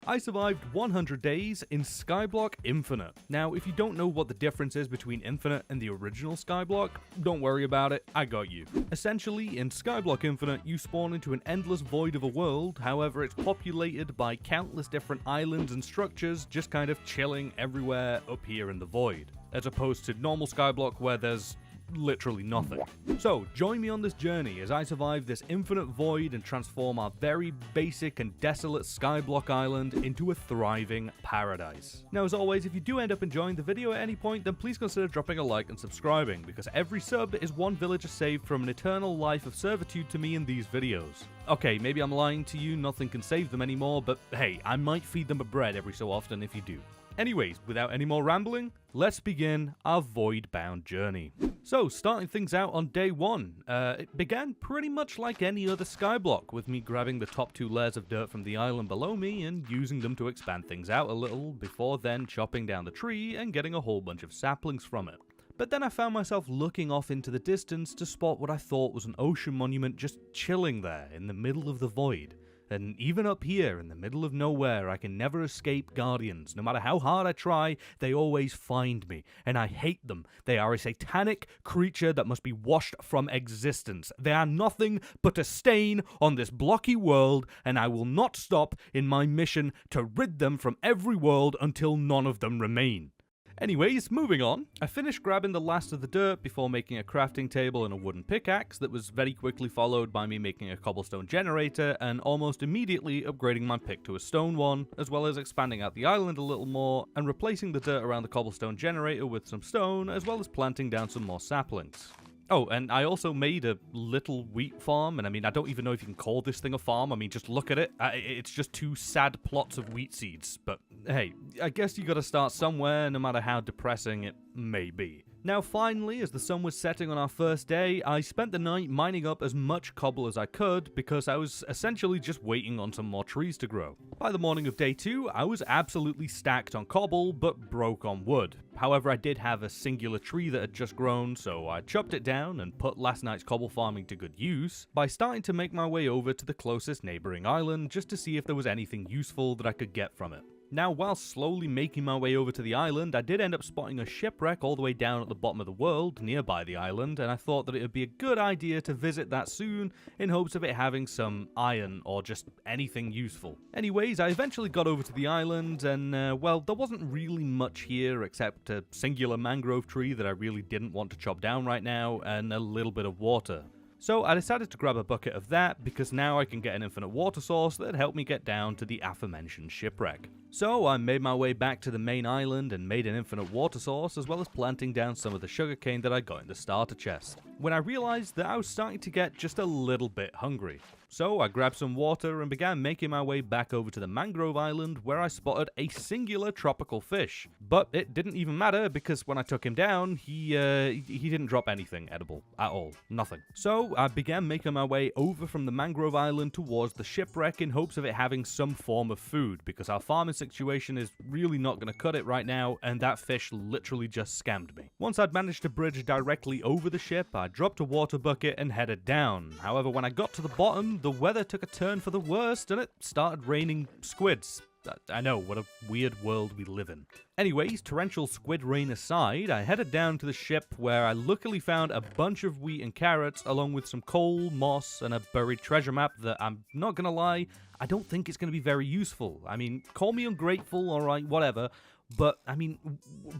I survived 100 days in Skyblock Infinite. Now, if you don't know what the difference is between Infinite and the original Skyblock, don't worry about it, I got you. Essentially, in Skyblock Infinite, you spawn into an endless void of a world, however it's populated by countless different islands and structures just kind of chilling everywhere up here in the void, as opposed to normal Skyblock where there's literally nothing. So, join me on this journey as I survive this infinite void and transform our very basic and desolate Skyblock Island into a thriving paradise. Now, as always, if you do end up enjoying the video at any point, then please consider dropping a like and subscribing, because every sub is one villager saved from an eternal life of servitude to me in these videos. Okay, maybe I'm lying to you, nothing can save them anymore, but hey, I might feed them a bread every so often if you do. Anyways, without any more rambling, let's begin our void-bound journey. So, starting things out on day 1, it began pretty much like any other Skyblock, with me grabbing the top 2 layers of dirt from the island below me and using them to expand things out a little, before then chopping down the tree and getting a whole bunch of saplings from it. But then I found myself looking off into the distance to spot what I thought was an ocean monument just chilling there in the middle of the void. And even up here, in the middle of nowhere, I can never escape guardians. No matter how hard I try, they always find me. And I hate them. They are a satanic creature that must be washed from existence. They are nothing but a stain on this blocky world, and I will not stop in my mission to rid them from every world until none of them remain. Anyways, moving on, I finished grabbing the last of the dirt before making a crafting table and a wooden pickaxe that was very quickly followed by me making a cobblestone generator and almost immediately upgrading my pick to a stone one, as well as expanding out the island a little more and replacing the dirt around the cobblestone generator with some stone, as well as planting down some more saplings. Oh, and I also made a little wheat farm, and I mean, I don't even know if you can call this thing a farm. I mean, just look at it. It's just 2 sad plots of wheat seeds. But hey, I guess you gotta start somewhere, no matter how depressing it may be. Now finally, as the sun was setting on our first day, I spent the night mining up as much cobble as I could because I was essentially just waiting on some more trees to grow. By the morning of day 2, I was absolutely stacked on cobble, but broke on wood. However, I did have a singular tree that had just grown, so I chopped it down and put last night's cobble farming to good use by starting to make my way over to the closest neighboring island just to see if there was anything useful that I could get from it. Now, while slowly making my way over to the island, I did end up spotting a shipwreck all the way down at the bottom of the world, nearby the island, and I thought that it would be a good idea to visit that soon, in hopes of it having some iron or just anything useful. Anyways, I eventually got over to the island, and well, there wasn't really much here except a singular mangrove tree that I really didn't want to chop down right now, and a little bit of water. So I decided to grab a bucket of that, because now I can get an infinite water source that helped me get down to the aforementioned shipwreck. So I made my way back to the main island and made an infinite water source, as well as planting down some of the sugarcane that I got in the starter chest, when I realized that I was starting to get just a little bit hungry. So I grabbed some water and began making my way back over to the mangrove island, where I spotted a singular tropical fish. But it didn't even matter, because when I took him down, he didn't drop anything edible at all. Nothing. So I began making my way over from the mangrove island towards the shipwreck in hopes of it having some form of food, because our farming situation is really not going to cut it right now, and that fish literally just scammed me. Once I'd managed to bridge directly over the ship, I dropped a water bucket and headed down. However, when I got to the bottom, the weather took a turn for the worst and it started raining squids. I know, what a weird world we live in. Anyways, torrential squid rain aside, I headed down to the ship, where I luckily found a bunch of wheat and carrots along with some coal, moss, and a buried treasure map that, I'm not gonna lie, I don't think it's gonna be very useful. I mean, call me ungrateful, alright, whatever, but, I mean,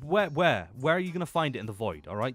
where are you gonna find it in the void, alright?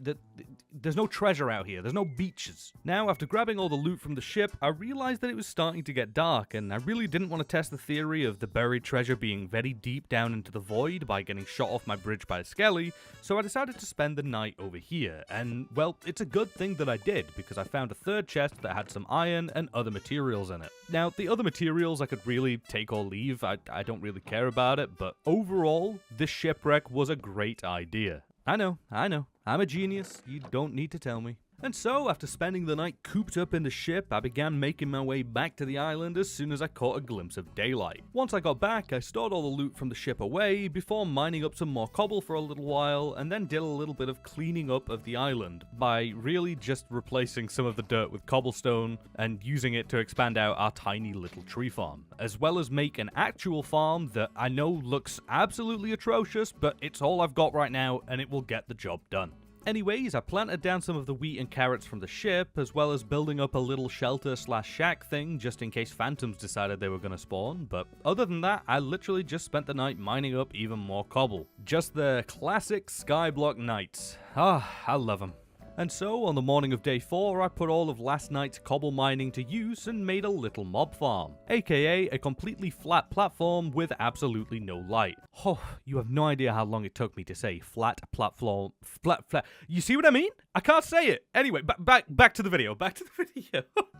There's no treasure out here, there's no beaches. Now, after grabbing all the loot from the ship, I realized that it was starting to get dark, and I really didn't want to test the theory of the buried treasure being very deep down into the void by getting shot off my bridge by a skelly, so I decided to spend the night over here, and, well, it's a good thing that I did, because I found a third chest that had some iron and other materials in it. Now, the other materials I could really take or leave, I don't really care about it, but overall, this shipwreck was a great idea. I know, I'm a genius, you don't need to tell me. And so, after spending the night cooped up in the ship, I began making my way back to the island as soon as I caught a glimpse of daylight. Once I got back, I stored all the loot from the ship away before mining up some more cobble for a little while, and then did a little bit of cleaning up of the island by really just replacing some of the dirt with cobblestone and using it to expand out our tiny little tree farm, as well as make an actual farm that I know looks absolutely atrocious, but it's all I've got right now and it will get the job done. Anyways, I planted down some of the wheat and carrots from the ship, as well as building up a little shelter/shack thing just in case phantoms decided they were going to spawn, but other than that, I literally just spent the night mining up even more cobble. Just the classic skyblock nights. Ah, I love them. And so, on the morning of day 4, I put all of last night's cobble mining to use and made a little mob farm, aka a completely flat platform with absolutely no light. Oh, you have no idea how long it took me to say flat platform, flat. You see what I mean? I can't say it. Anyway, back to the video,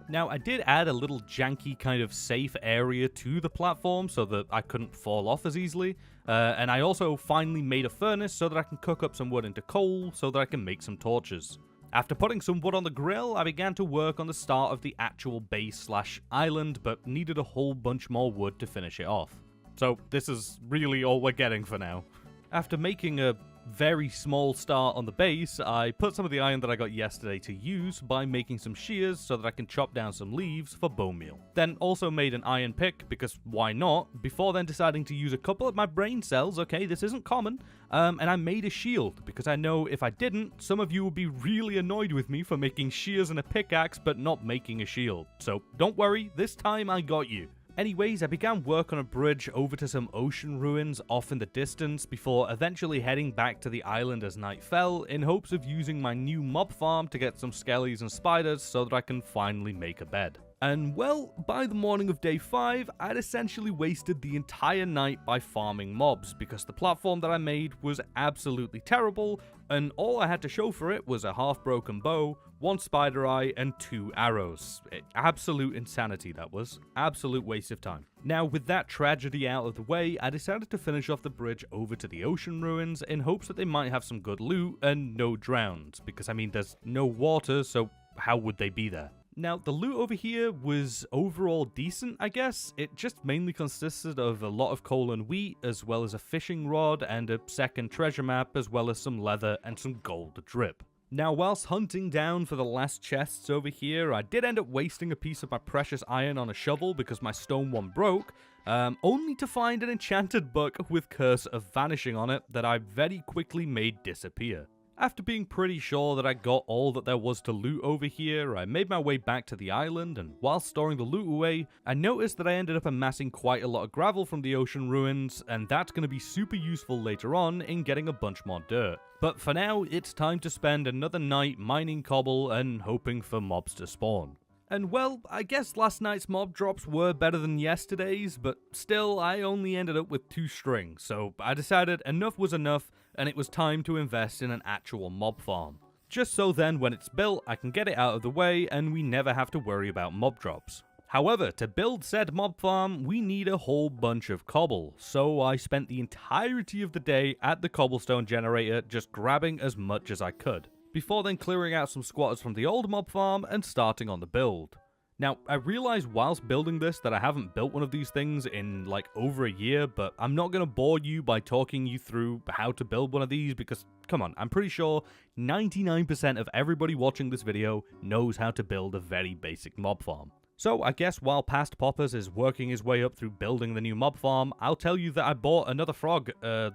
Now, I did add a little janky kind of safe area to the platform so that I couldn't fall off as easily. And I also finally made a furnace so that I can cook up some wood into coal so that I can make some torches. After putting some wood on the grill, I began to work on the start of the actual base/island, but needed a whole bunch more wood to finish it off. So this is really all we're getting for now. After making a very small start on the base, I put some of the iron that I got yesterday to use by making some shears so that I can chop down some leaves for bone meal. Then also made an iron pick, because why not, before then deciding to use a couple of my brain cells, okay, this isn't common, and I made a shield, because I know if I didn't, some of you would be really annoyed with me for making shears and a pickaxe but not making a shield. So don't worry, this time I got you. Anyways, I began work on a bridge over to some ocean ruins off in the distance before eventually heading back to the island as night fell in hopes of using my new mob farm to get some skellies and spiders so that I can finally make a bed. And well, by the morning of day 5, I'd essentially wasted the entire night by farming mobs because the platform that I made was absolutely terrible, and all I had to show for it was a half-broken bow, 1 spider eye, and 2 arrows. Absolute insanity, that was. Absolute waste of time. Now, with that tragedy out of the way, I decided to finish off the bridge over to the ocean ruins in hopes that they might have some good loot and no drowns, because I mean, there's no water, so how would they be there? Now, the loot over here was overall decent, I guess. It just mainly consisted of a lot of coal and wheat, as well as a fishing rod and a second treasure map, as well as some leather and some gold drip. Now, whilst hunting down for the last chests over here, I did end up wasting a piece of my precious iron on a shovel because my stone one broke, only to find an enchanted book with Curse of Vanishing on it that I very quickly made disappear. After being pretty sure that I got all that there was to loot over here, I made my way back to the island, and while storing the loot away, I noticed that I ended up amassing quite a lot of gravel from the ocean ruins, and that's going to be super useful later on in getting a bunch more dirt. But for now, it's time to spend another night mining cobble and hoping for mobs to spawn. And well, I guess last night's mob drops were better than yesterday's, but still, I only ended up with 2 strings, so I decided enough was enough, and it was time to invest in an actual mob farm. Just so then, when it's built, I can get it out of the way, and we never have to worry about mob drops. However, to build said mob farm, we need a whole bunch of cobble, so I spent the entirety of the day at the cobblestone generator just grabbing as much as I could, before then clearing out some squatters from the old mob farm and starting on the build. Now, I realized whilst building this that I haven't built one of these things in like over a year, but I'm not going to bore you by talking you through how to build one of these because, come on, I'm pretty sure 99% of everybody watching this video knows how to build a very basic mob farm. So I guess while Past Poppers is working his way up through building the new mob farm, I'll tell you that I bought another frog,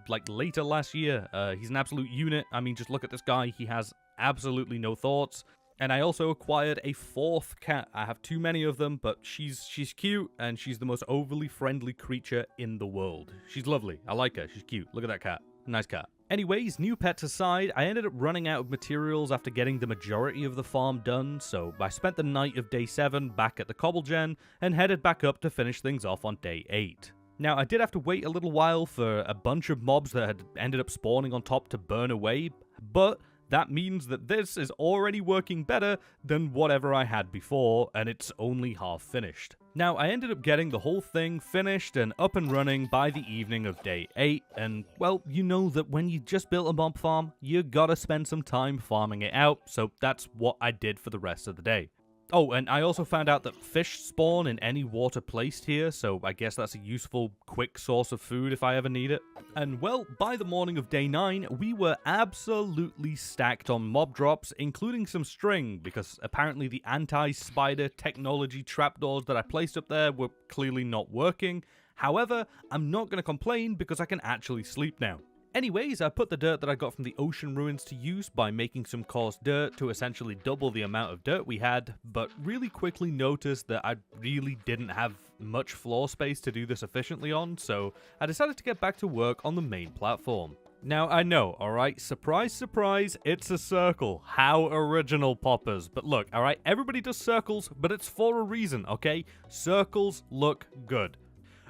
like later last year. He's an absolute unit. I mean, just look at this guy. He has absolutely no thoughts. And I also acquired a 4th cat. I have too many of them, but she's cute, and she's the most overly friendly creature in the world. She's lovely. I like her. She's cute. Look at that cat. Nice cat. Anyways, new pets aside, I ended up running out of materials after getting the majority of the farm done, so I spent the night of day 7 back at the cobble gen, and headed back up to finish things off on day 8. Now, I did have to wait a little while for a bunch of mobs that had ended up spawning on top to burn away, but that means that this is already working better than whatever I had before, and it's only half finished. Now, I ended up getting the whole thing finished and up and running by the evening of day 8, and, well, you know that when you just built a mob farm, you gotta spend some time farming it out, so that's what I did for the rest of the day. Oh, and I also found out that fish spawn in any water placed here, so I guess that's a useful, quick source of food if I ever need it. And well, by the morning of day 9, we were absolutely stacked on mob drops, including some string, because apparently the anti-spider technology trapdoors that I placed up there were clearly not working. However, I'm not going to complain because I can actually sleep now. Anyways, I put the dirt that I got from the ocean ruins to use by making some coarse dirt to essentially double the amount of dirt we had, but really quickly noticed that I really didn't have much floor space to do this efficiently on, so I decided to get back to work on the main platform. Now, I know, alright, surprise, surprise, it's a circle. How original, poppers. But look, alright, everybody does circles, but it's for a reason, okay? Circles look good.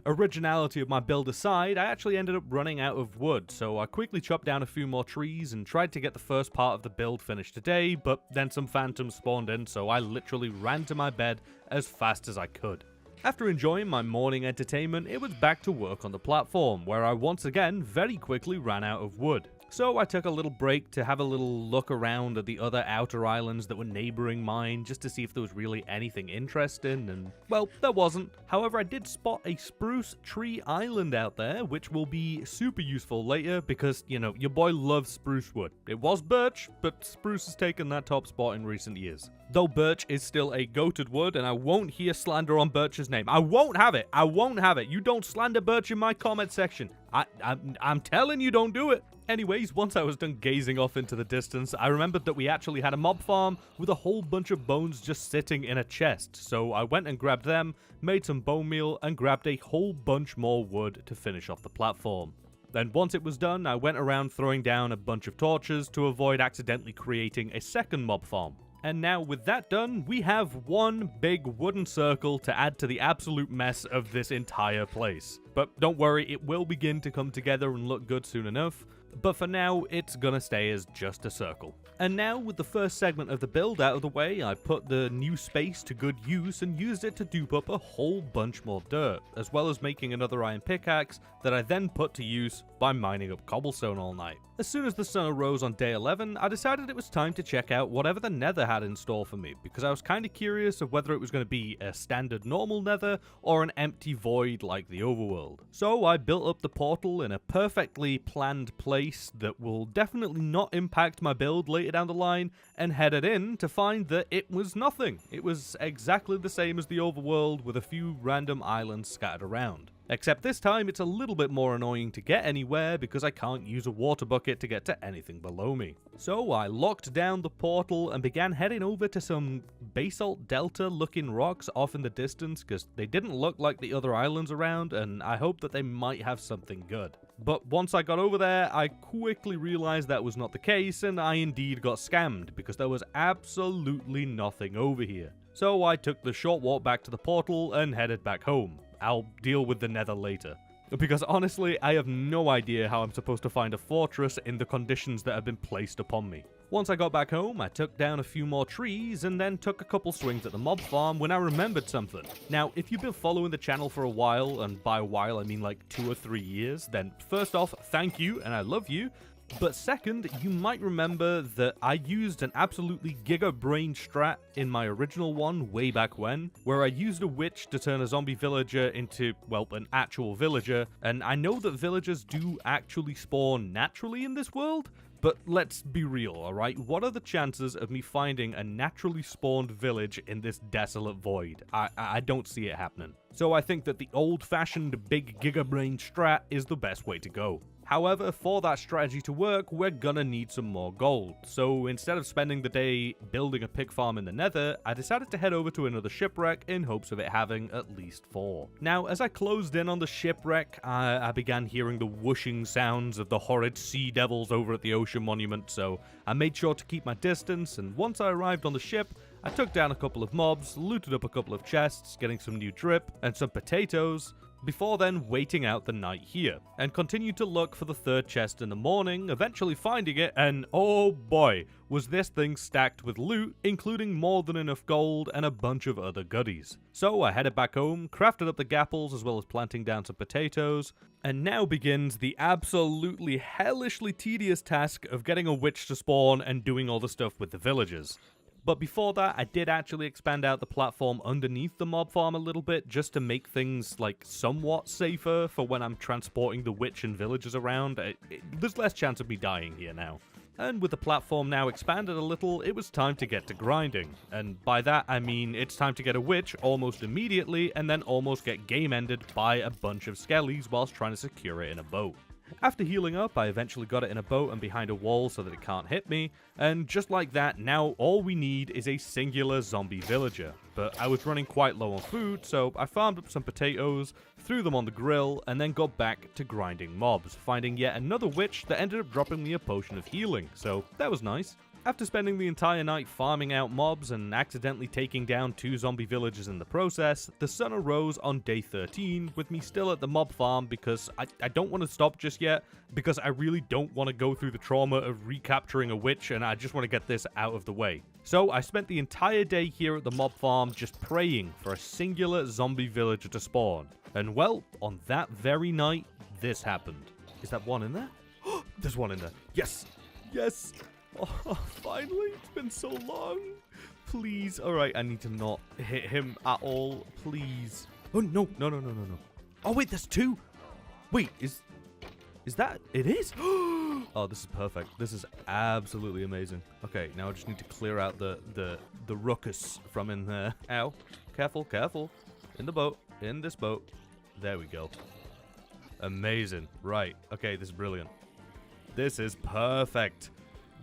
Originality of my build aside, I actually ended up running out of wood, so I quickly chopped down a few more trees and tried to get the first part of the build finished today, but then some phantoms spawned in, so I literally ran to my bed as fast as I could. After enjoying my morning entertainment, it was back to work on the platform, where I once again very quickly ran out of wood. So I took a little break to have a little look around at the other outer islands that were neighboring mine, just to see if there was really anything interesting, and, well, there wasn't. However, I did spot a spruce tree island out there, which will be super useful later, because, you know, your boy loves spruce wood. It was birch, but spruce has taken that top spot in recent years. Though birch is still a goated wood, and I won't hear slander on birch's name. I won't have it! I won't have it! You don't slander birch in my comment section. I'm telling you, don't do it! Anyways, once I was done gazing off into the distance, I remembered that we actually had a mob farm with a whole bunch of bones just sitting in a chest, so I went and grabbed them, made some bone meal, and grabbed a whole bunch more wood to finish off the platform. Then once it was done, I went around throwing down a bunch of torches to avoid accidentally creating a second mob farm. And now with that done, we have one big wooden circle to add to the absolute mess of this entire place. But don't worry, it will begin to come together and look good soon enough. But for now, it's gonna stay as just a circle. And now, with the first segment of the build out of the way, I put the new space to good use and used it to dupe up a whole bunch more dirt, as well as making another iron pickaxe that I then put to use by mining up cobblestone all night. As soon as the sun arose on day 11, I decided it was time to check out whatever the nether had in store for me, because I was kinda curious of whether it was going to be a standard normal nether or an empty void like the overworld. So I built up the portal in a perfectly planned place that will definitely not impact my build later down the line, and headed in to find that it was nothing. It was exactly the same as the overworld with a few random islands scattered around. Except this time it's a little bit more annoying to get anywhere because I can't use a water bucket to get to anything below me. So I locked down the portal and began heading over to some basalt delta looking rocks off in the distance because they didn't look like the other islands around, and I hoped that they might have something good. But once I got over there, I quickly realized that was not the case, and I indeed got scammed because there was absolutely nothing over here. So I took the short walk back to the portal and headed back home. I'll deal with the nether later. Because honestly, I have no idea how I'm supposed to find a fortress in the conditions that have been placed upon me. Once I got back home, I took down a few more trees and then took a couple swings at the mob farm when I remembered something. Now, if you've been following the channel for a while, and by a while I mean like 2 or 3 years, then first off, thank you and I love you. But second, you might remember that I used an absolutely giga-brain strat in my original one way back when, where I used a witch to turn a zombie villager into, well, an actual villager, and I know that villagers do actually spawn naturally in this world, but let's be real, alright? What are the chances of me finding a naturally spawned village in this desolate void? I don't see it happening. So I think that the old-fashioned big giga-brain strat is the best way to go. However, for that strategy to work, we're gonna need some more gold. So instead of spending the day building a pig farm in the nether, I decided to head over to another shipwreck in hopes of it having at least 4. Now, as I closed in on the shipwreck, I began hearing the whooshing sounds of the horrid sea devils over at the ocean monument, so I made sure to keep my distance, and once I arrived on the ship, I took down a couple of mobs, looted up a couple of chests, getting some new drip and some potatoes. before then waiting out the night here, and continued to look for the third chest in the morning, eventually finding it, and oh boy, was this thing stacked with loot, including more than enough gold and a bunch of other goodies. So I headed back home, crafted up the gapples as well as planting down some potatoes, and now begins the absolutely hellishly tedious task of getting a witch to spawn and doing all the stuff with the villagers. But before that, I did actually expand out the platform underneath the mob farm a little bit, just to make things, like, somewhat safer for when I'm transporting the witch and villagers around. There's less chance of me dying here now. And with the platform now expanded a little, it was time to get to grinding. And by that, I mean it's time to get a witch almost immediately, and then almost get game ended by a bunch of skellies whilst trying to secure it in a boat. After healing up, I eventually got it in a boat and behind a wall so that it can't hit me, and just like that, now all we need is a singular zombie villager. But I was running quite low on food, so I farmed up some potatoes, threw them on the grill, and then got back to grinding mobs, finding yet another witch that ended up dropping me a potion of healing, so that was nice. After spending the entire night farming out mobs and accidentally taking down 2 zombie villagers in the process, the sun arose on day 13 with me still at the mob farm because I don't want to stop just yet, because I really don't want to go through the trauma of recapturing a witch and I just want to get this out of the way. So I spent the entire day here at the mob farm just praying for a singular zombie villager to spawn. And well, on that very night, this happened. Is that one in there? There's one in there. Yes! Yes! Oh, finally, it's been so long. Please. Alright, I need to not hit him at all. Please. Oh, no. No. Oh, wait, there's 2. Wait, is that? It is? Oh, this is perfect. This is absolutely amazing. Okay, now I just need to clear out the ruckus from in there. Ow. Careful, careful. In the boat. In this boat. There we go. Amazing. Right. Okay, this is brilliant. This is perfect.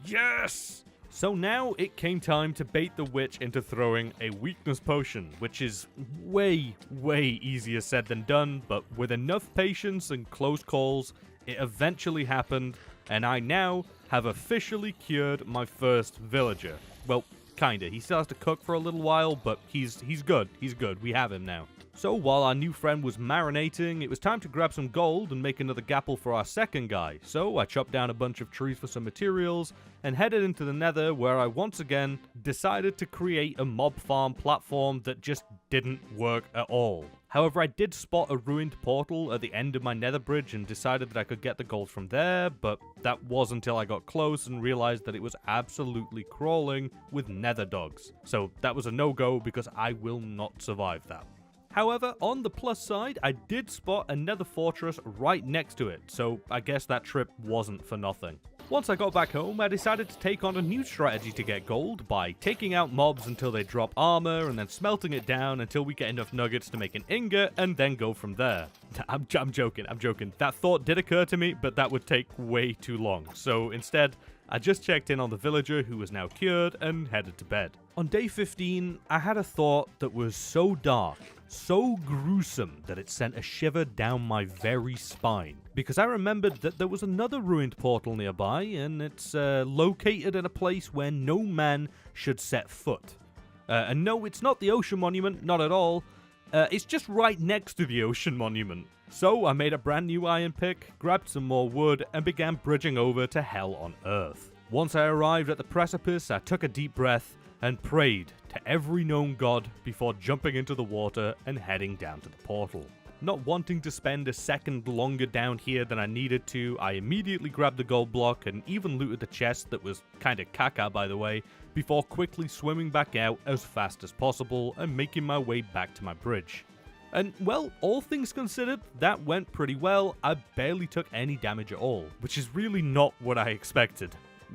Yes! So now it came time to bait the witch into throwing a weakness potion, which is way, way easier said than done, but with enough patience and close calls, it eventually happened, and I now have officially cured my first villager. Well, kinda. He still has to cook for a little while, but he's good. He's good. We have him now. So while our new friend was marinating, it was time to grab some gold and make another gapple for our second guy. So I chopped down a bunch of trees for some materials and headed into the nether, where I once again decided to create a mob farm platform that just didn't work at all. However, I did spot a ruined portal at the end of my nether bridge and decided that I could get the gold from there, but that was until I got close and realized that it was absolutely crawling with nether dogs. So that was a no-go because I will not survive that. However, on the plus side, I did spot a nether fortress right next to it, so I guess that trip wasn't for nothing. Once I got back home, I decided to take on a new strategy to get gold by taking out mobs until they drop armor and then smelting it down until we get enough nuggets to make an ingot and then go from there. I'm joking. That thought did occur to me, but that would take way too long. So instead, I just checked in on the villager who was now cured and headed to bed. On day 15, I had a thought that was so dark, so gruesome that it sent a shiver down my very spine. Because I remembered that there was another ruined portal nearby, and it's located in a place where no man should set foot. And no, it's not the ocean monument, not at all. It's just right next to the ocean monument. So I made a brand new iron pick, grabbed some more wood, and began bridging over to hell on earth. Once I arrived at the precipice, I took a deep breath and prayed to every known god before jumping into the water and heading down to the portal. Not wanting to spend a second longer down here than I needed to, I immediately grabbed the gold block and even looted the chest that was kinda caca by the way, before quickly swimming back out as fast as possible and making my way back to my bridge. And well, all things considered, that went pretty well. I barely took any damage at all, which is really not what I expected.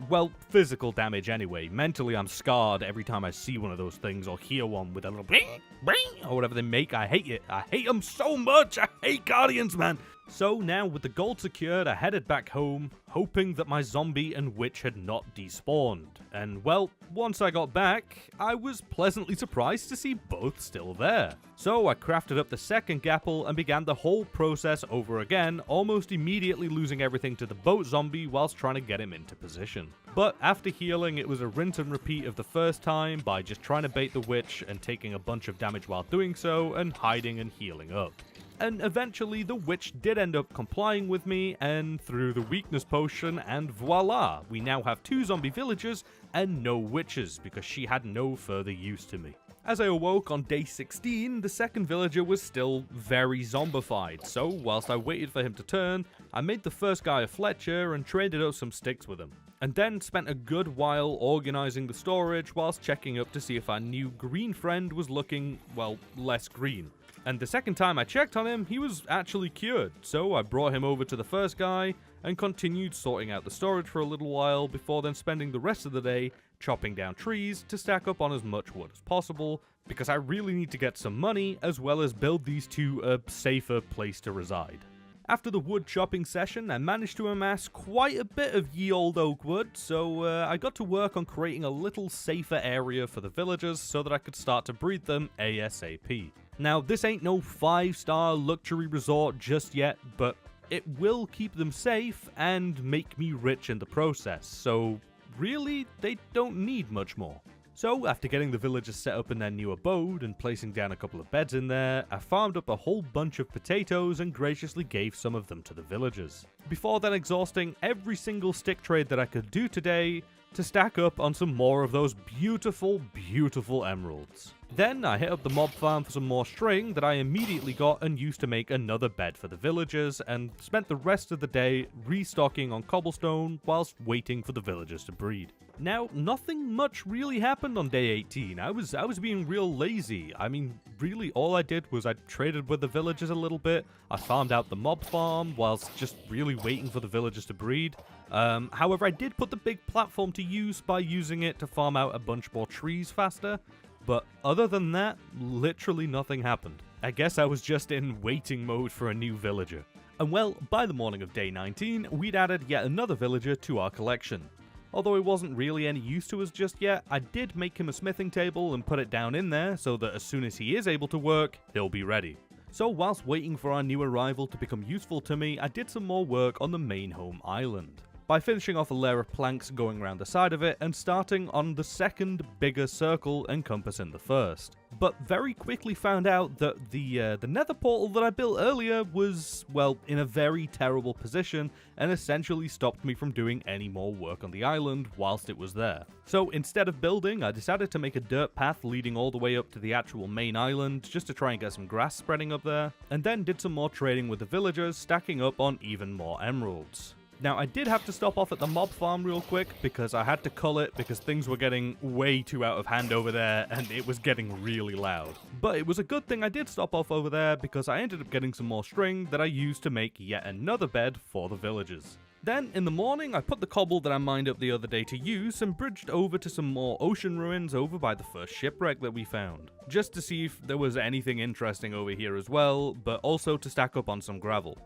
Well, physical damage anyway. Mentally, I'm scarred every time I see one of those things or hear one with a little bling, bling, or whatever they make. I hate it. I hate them so much. I hate Guardians, man. So now, with the gold secured, I headed back home, hoping that my zombie and witch had not despawned. And well, once I got back, I was pleasantly surprised to see both still there. So I crafted up the second gapple and began the whole process over again, almost immediately losing everything to the boat zombie whilst trying to get him into position. But after healing, it was a rinse and repeat of the first time by just trying to bait the witch and taking a bunch of damage while doing so, and hiding and healing up. and eventually the witch did end up complying with me and threw the weakness potion, and voila, we now have 2 zombie villagers and no witches because she had no further use to me. As I awoke on day 16, the second villager was still very zombified, so whilst I waited for him to turn, I made the first guy a Fletcher and traded up some sticks with him, and then spent a good while organizing the storage whilst checking up to see if our new green friend was looking, well, less green. And the second time I checked on him, he was actually cured, so I brought him over to the first guy and continued sorting out the storage for a little while before then spending the rest of the day chopping down trees to stack up on as much wood as possible, because I really need to get some money as well as build these 2 a safer place to reside. After the wood chopping session, I managed to amass quite a bit of ye old oak wood, so I got to work on creating a little safer area for the villagers so that I could start to breed them ASAP. Now, this ain't no 5-star luxury resort just yet, but it will keep them safe and make me rich in the process, so really, they don't need much more. So, after getting the villagers set up in their new abode and placing down a couple of beds in there, I farmed up a whole bunch of potatoes and graciously gave some of them to the villagers. Before then exhausting every single stick trade that I could do today to stack up on some more of those beautiful, beautiful emeralds. Then I hit up the mob farm for some more string that I immediately got and used to make another bed for the villagers, and spent the rest of the day restocking on cobblestone whilst waiting for the villagers to breed. Now, nothing much really happened on day 18. I was being real lazy. I mean, really all I did was I traded with the villagers a little bit, I farmed out the mob farm whilst just really waiting for the villagers to breed. However, I did put the big platform to use by using it to farm out a bunch more trees faster, but other than that, literally nothing happened. I guess I was just in waiting mode for a new villager. And well, by the morning of day 19, we'd added yet another villager to our collection. Although he wasn't really any use to us just yet, I did make him a smithing table and put it down in there so that as soon as he is able to work, he'll be ready. So whilst waiting for our new arrival to become useful to me, I did some more work on the main home island, by finishing off a layer of planks going around the side of it and starting on the second bigger circle encompassing the first. But very quickly found out that the nether portal that I built earlier was, well, in a very terrible position and essentially stopped me from doing any more work on the island whilst it was there. So instead of building, I decided to make a dirt path leading all the way up to the actual main island just to try and get some grass spreading up there, and then did some more trading with the villagers, stacking up on even more emeralds. Now, I did have to stop off at the mob farm real quick because I had to cull it because things were getting way too out of hand over there and it was getting really loud. But it was a good thing I did stop off over there because I ended up getting some more string that I used to make yet another bed for the villagers. Then, in the morning, I put the cobble that I mined up the other day to use and bridged over to some more ocean ruins over by the first shipwreck that we found, just to see if there was anything interesting over here as well, but also to stack up on some gravel.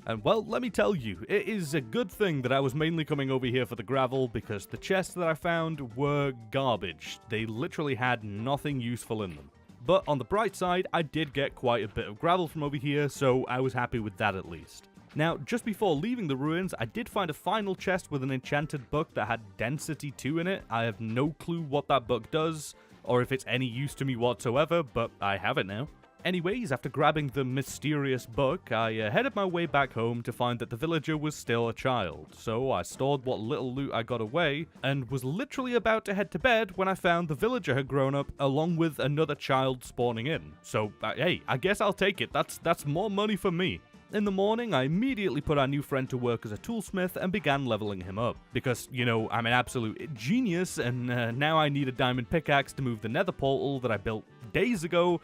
And well, let me tell you, it is a good thing that I was mainly coming over here for the gravel because the chests that I found were garbage. They literally had nothing useful in them. But on the bright side, I did get quite a bit of gravel from over here, so I was happy with that at least. Now, just before leaving the ruins, I did find a final chest with an enchanted book that had Density 2 in it. I have no clue what that book does, or if it's any use to me whatsoever, but I have it now. Anyways, after grabbing the mysterious book, I headed my way back home to find that the villager was still a child, so I stored what little loot I got away, and was literally about to head to bed when I found the villager had grown up along with another child spawning in. So, hey, I guess I'll take it, that's more money for me. In the morning, I immediately put our new friend to work as a toolsmith and began leveling him up, because, you know, I'm an absolute genius, and now I need a diamond pickaxe to move the nether portal that I built days ago,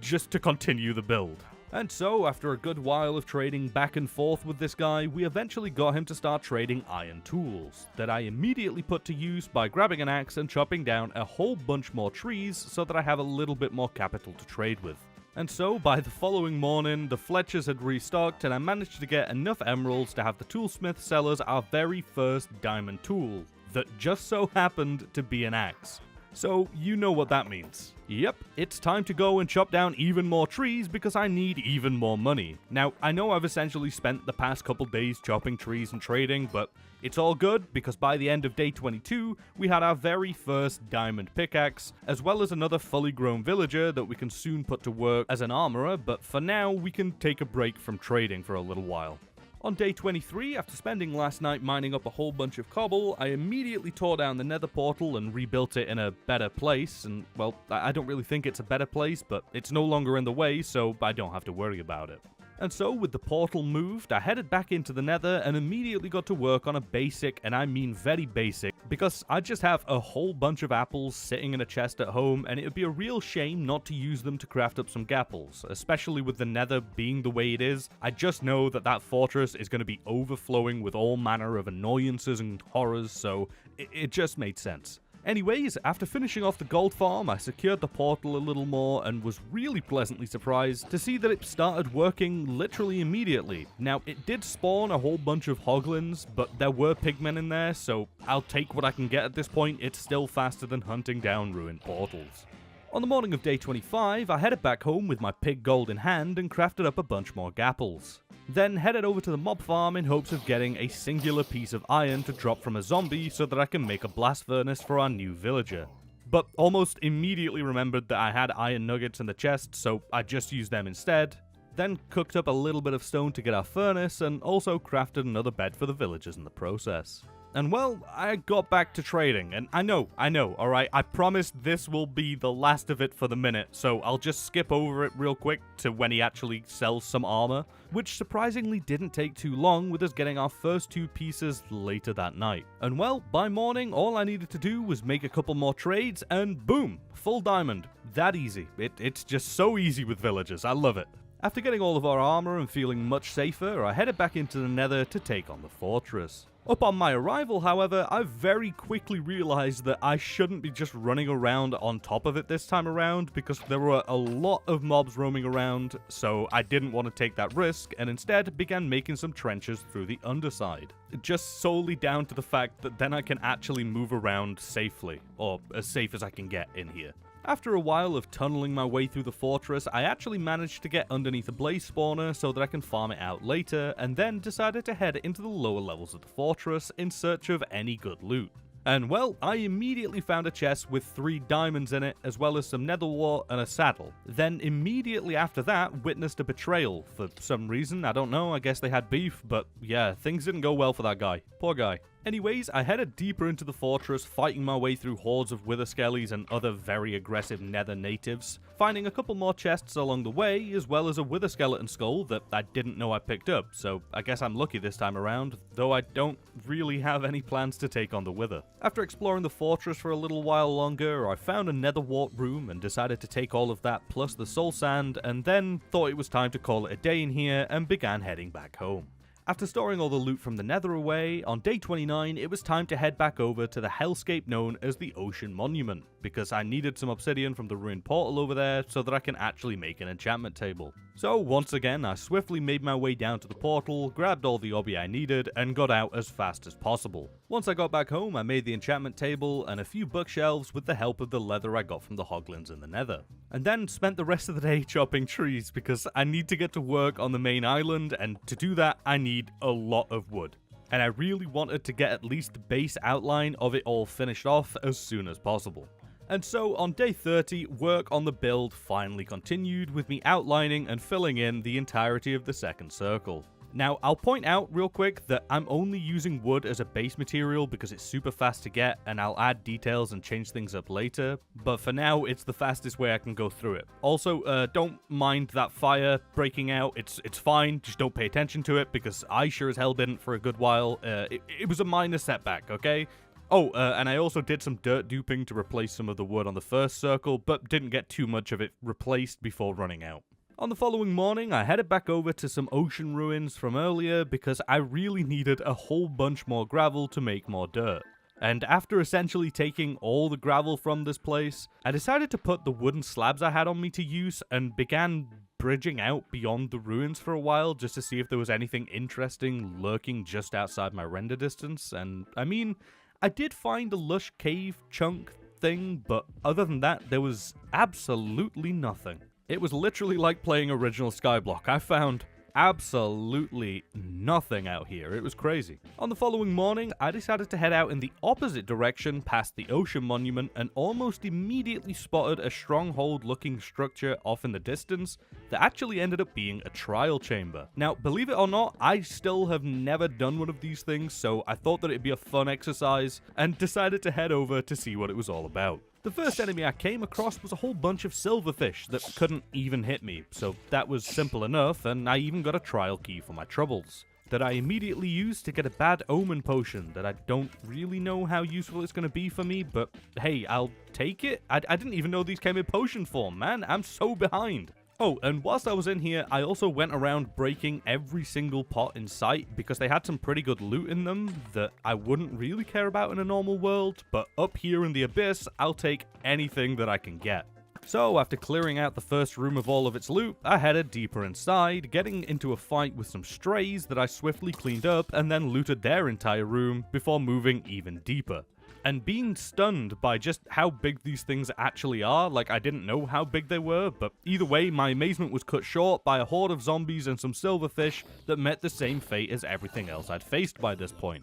just to continue the build. And so, after a good while of trading back and forth with this guy, we eventually got him to start trading iron tools, that I immediately put to use by grabbing an axe and chopping down a whole bunch more trees so that I have a little bit more capital to trade with. And so, by the following morning, the Fletchers had restocked and I managed to get enough emeralds to have the toolsmith sell us our very first diamond tool, that just so happened to be an axe. So you know what that means. Yep, it's time to go and chop down even more trees because I need even more money. Now, I know I've essentially spent the past couple days chopping trees and trading, but it's all good because by the end of day 22, we had our very first diamond pickaxe, as well as another fully grown villager that we can soon put to work as an armorer, but for now, we can take a break from trading for a little while. On day 23, after spending last night mining up a whole bunch of cobble, I immediately tore down the nether portal and rebuilt it in a better place, and well, I don't really think it's a better place, but it's no longer in the way, so I don't have to worry about it. And so, with the portal moved, I headed back into the nether and immediately got to work on a basic, and I mean very basic, because I just have a whole bunch of apples sitting in a chest at home, and it would be a real shame not to use them to craft up some gapples, especially with the nether being the way it is. I just know that that fortress is going to be overflowing with all manner of annoyances and horrors, so it just made sense. Anyways, after finishing off the gold farm, I secured the portal a little more and was really pleasantly surprised to see that it started working literally immediately. Now, it did spawn a whole bunch of hoglins, but there were pigmen in there, so I'll take what I can get at this point. It's still faster than hunting down ruined portals. On the morning of day 25, I headed back home with my pig gold in hand and crafted up a bunch more gapples. Then headed over to the mob farm in hopes of getting a singular piece of iron to drop from a zombie so that I can make a blast furnace for our new villager. But almost immediately remembered that I had iron nuggets in the chest, so I just used them instead. Then cooked up a little bit of stone to get our furnace and also crafted another bed for the villagers in the process. And well, I got back to trading, and I know, alright, I promise this will be the last of it for the minute, so I'll just skip over it real quick to when he actually sells some armor, which surprisingly didn't take too long with us getting our first two pieces later that night. And well, by morning, all I needed to do was make a couple more trades, and boom, full diamond. That easy. It's just so easy with villagers, I love it. After getting all of our armor and feeling much safer, I headed back into the nether to take on the fortress. Upon my arrival, however, I very quickly realized that I shouldn't be just running around on top of it this time around because there were a lot of mobs roaming around, so I didn't want to take that risk and instead began making some trenches through the underside. Just solely down to the fact that then I can actually move around safely, or as safe as I can get in here. After a while of tunneling my way through the fortress, I actually managed to get underneath a blaze spawner so that I can farm it out later, and then decided to head into the lower levels of the fortress in search of any good loot. And well, I immediately found a chest with 3 diamonds in it, as well as some nether wart and a saddle. Then immediately after that, witnessed a betrayal. For some reason, I don't know, I guess they had beef, but yeah, things didn't go well for that guy. Poor guy. Anyways, I headed deeper into the fortress, fighting my way through hordes of wither skellies and other very aggressive nether natives, finding a couple more chests along the way, as well as a wither skeleton skull that I didn't know I picked up, so I guess I'm lucky this time around, though I don't really have any plans to take on the wither. After exploring the fortress for a little while longer, I found a nether wart room and decided to take all of that plus the soul sand, and then thought it was time to call it a day in here and began heading back home. After storing all the loot from the nether away, on day 29 it was time to head back over to the hellscape known as the Ocean Monument, because I needed some obsidian from the ruined portal over there so that I can actually make an enchantment table. So once again, I swiftly made my way down to the portal, grabbed all the obby I needed, and got out as fast as possible. Once I got back home, I made the enchantment table and a few bookshelves with the help of the leather I got from the hoglins in the nether. And then spent the rest of the day chopping trees because I need to get to work on the main island, and to do that I need a lot of wood. And I really wanted to get at least the base outline of it all finished off as soon as possible. And so on day 30, work on the build finally continued with me outlining and filling in the entirety of the second circle. Now, I'll point out real quick that I'm only using wood as a base material because it's super fast to get, and I'll add details and change things up later, but for now, it's the fastest way I can go through it. Also, don't mind that fire breaking out, it's fine, just don't pay attention to it, because I sure as hell didn't for a good while. It was a minor setback, okay? Oh, and I also did some dirt duping to replace some of the wood on the first circle, but didn't get too much of it replaced before running out. On the following morning, I headed back over to some ocean ruins from earlier because I really needed a whole bunch more gravel to make more dirt. And after essentially taking all the gravel from this place, I decided to put the wooden slabs I had on me to use and began bridging out beyond the ruins for a while just to see if there was anything interesting lurking just outside my render distance. And I mean, I did find a lush cave chunk thing, but other than that, there was absolutely nothing. It was literally like playing original Skyblock. I found absolutely nothing out here. It was crazy. On the following morning, I decided to head out in the opposite direction past the ocean monument and almost immediately spotted a stronghold looking structure off in the distance that actually ended up being a trial chamber. Now, believe it or not, I still have never done one of these things, so I thought that it'd be a fun exercise and decided to head over to see what it was all about. The first enemy I came across was a whole bunch of silverfish that couldn't even hit me, so that was simple enough, and I even got a trial key for my troubles that I immediately used to get a bad omen potion that I don't really know how useful it's going to be for me, but hey, I'll take it. I didn't even know these came in potion form, man. I'm so behind. Oh, and whilst I was in here, I also went around breaking every single pot in sight because they had some pretty good loot in them that I wouldn't really care about in a normal world, but up here in the abyss, I'll take anything that I can get. So, after clearing out the first room of all of its loot, I headed deeper inside, getting into a fight with some strays that I swiftly cleaned up and then looted their entire room before moving even deeper. And being stunned by just how big these things actually are, like I didn't know how big they were, but either way, my amazement was cut short by a horde of zombies and some silverfish that met the same fate as everything else I'd faced by this point.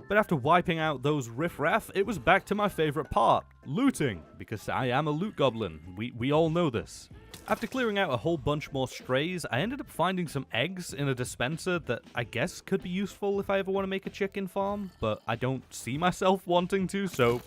But after wiping out those riffraff, it was back to my favorite part, looting, because I am a loot goblin. We all know this. After clearing out a whole bunch more strays, I ended up finding some eggs in a dispenser that I guess could be useful if I ever want to make a chicken farm, but I don't see myself wanting to, so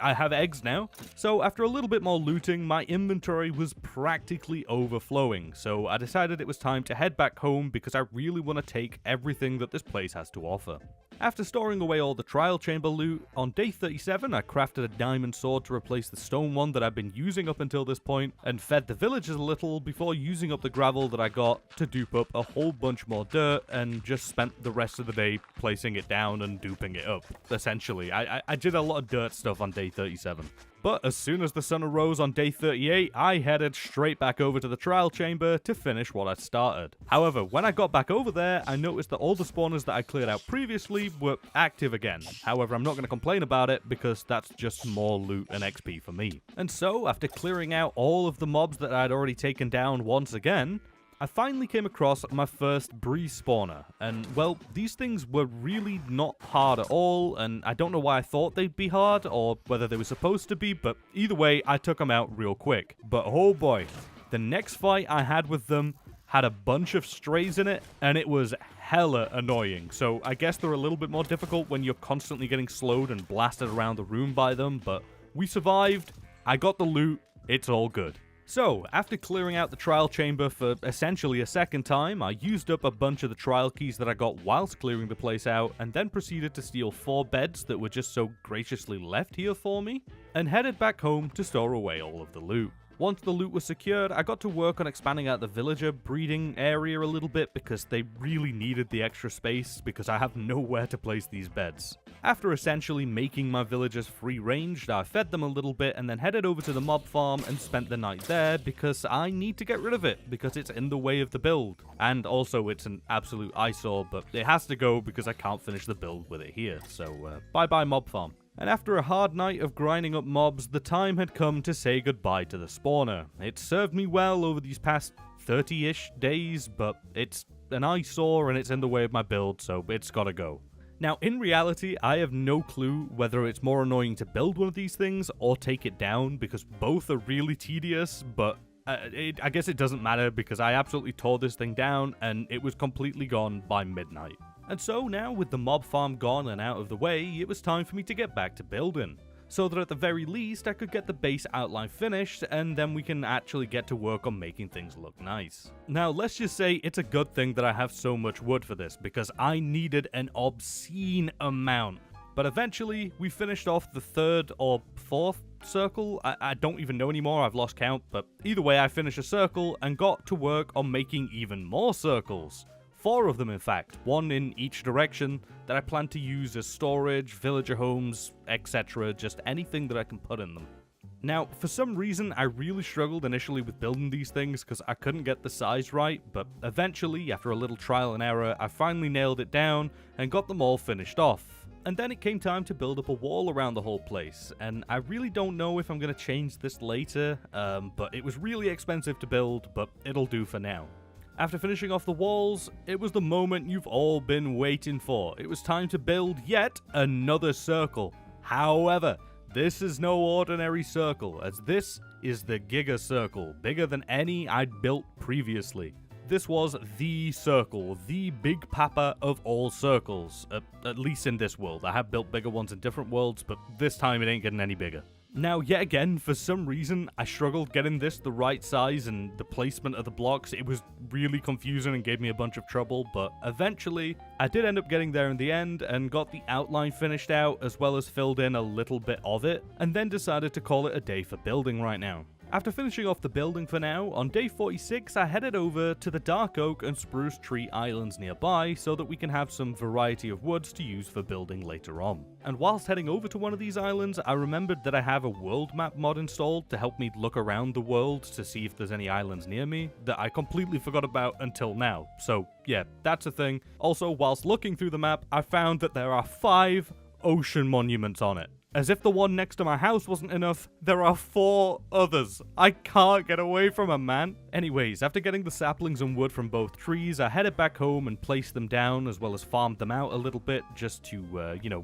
I have eggs now. So after a little bit more looting, my inventory was practically overflowing, so I decided it was time to head back home because I really want to take everything that this place has to offer. After storing away all the trial chamber loot, on day 37 I crafted a diamond sword to replace the stone one that I've been using up until this point, and fed the villagers a little before using up the gravel that I got to dupe up a whole bunch more dirt, and just spent the rest of the day placing it down and duping it up, essentially. I did a lot of dirt stuff on day 37. But as soon as the sun arose on day 38, I headed straight back over to the trial chamber to finish what I'd started. However, when I got back over there, I noticed that all the spawners that I cleared out previously were active again. However, I'm not going to complain about it because that's just more loot and XP for me. And so, after clearing out all of the mobs that I'd already taken down once again, I finally came across my first breeze spawner, and well, these things were really not hard at all, and I don't know why I thought they'd be hard, or whether they were supposed to be, but either way, I took them out real quick. But oh boy, the next fight I had with them had a bunch of strays in it, and it was hella annoying, so I guess they're a little bit more difficult when you're constantly getting slowed and blasted around the room by them, but we survived, I got the loot, it's all good. So, after clearing out the trial chamber for essentially a second time, I used up a bunch of the trial keys that I got whilst clearing the place out, and then proceeded to steal 4 beds that were just so graciously left here for me, and headed back home to store away all of the loot. Once the loot was secured, I got to work on expanding out the villager breeding area a little bit because they really needed the extra space because I have nowhere to place these beds. After essentially making my villagers free-ranged, I fed them a little bit and then headed over to the mob farm and spent the night there because I need to get rid of it because it's in the way of the build. And also it's an absolute eyesore, but it has to go because I can't finish the build with it here. So bye-bye mob farm. And after a hard night of grinding up mobs, the time had come to say goodbye to the spawner. It served me well over these past 30-ish days, but it's an eyesore and it's in the way of my build, so it's gotta go. Now, in reality, I have no clue whether it's more annoying to build one of these things or take it down, because both are really tedious, but I guess it doesn't matter because I absolutely tore this thing down and it was completely gone by midnight. And so now, with the mob farm gone and out of the way, it was time for me to get back to building, so that at the very least I could get the base outline finished, and then we can actually get to work on making things look nice. Now, let's just say it's a good thing that I have so much wood for this, because I needed an obscene amount. But eventually, we finished off the 3rd or 4th circle. I don't even know anymore, I've lost count, but either way I finished a circle and got to work on making even more circles. 4 of them, in fact, 1 in each direction that I plan to use as storage, villager homes, etc., just anything that I can put in them. Now, for some reason, I really struggled initially with building these things because I couldn't get the size right, but eventually, after a little trial and error, I finally nailed it down and got them all finished off. And then it came time to build up a wall around the whole place, and I really don't know if I'm going to change this later, but it was really expensive to build, but it'll do for now. After finishing off the walls, it was the moment you've all been waiting for. It was time to build yet another circle. However, this is no ordinary circle, as this is the Giga Circle, bigger than any I'd built previously. This was the circle, the big papa of all circles, at least in this world. I have built bigger ones in different worlds, but this time it ain't getting any bigger. Now, yet again, for some reason, I struggled getting this the right size and the placement of the blocks. It was really confusing and gave me a bunch of trouble, but eventually, I did end up getting there in the end and got the outline finished out, as well as filled in a little bit of it, and then decided to call it a day for building right now. After finishing off the building for now, on day 46 I headed over to the Dark Oak and Spruce Tree Islands nearby so that we can have some variety of woods to use for building later on. And whilst heading over to one of these islands, I remembered that I have a world map mod installed to help me look around the world to see if there's any islands near me that I completely forgot about until now. So yeah, that's a thing. Also, whilst looking through the map, I found that there are 5 ocean monuments on it. As if the one next to my house wasn't enough, there are 4 others. I can't get away from them, man. Anyways, after getting the saplings and wood from both trees, I headed back home and placed them down, as well as farmed them out a little bit, just to,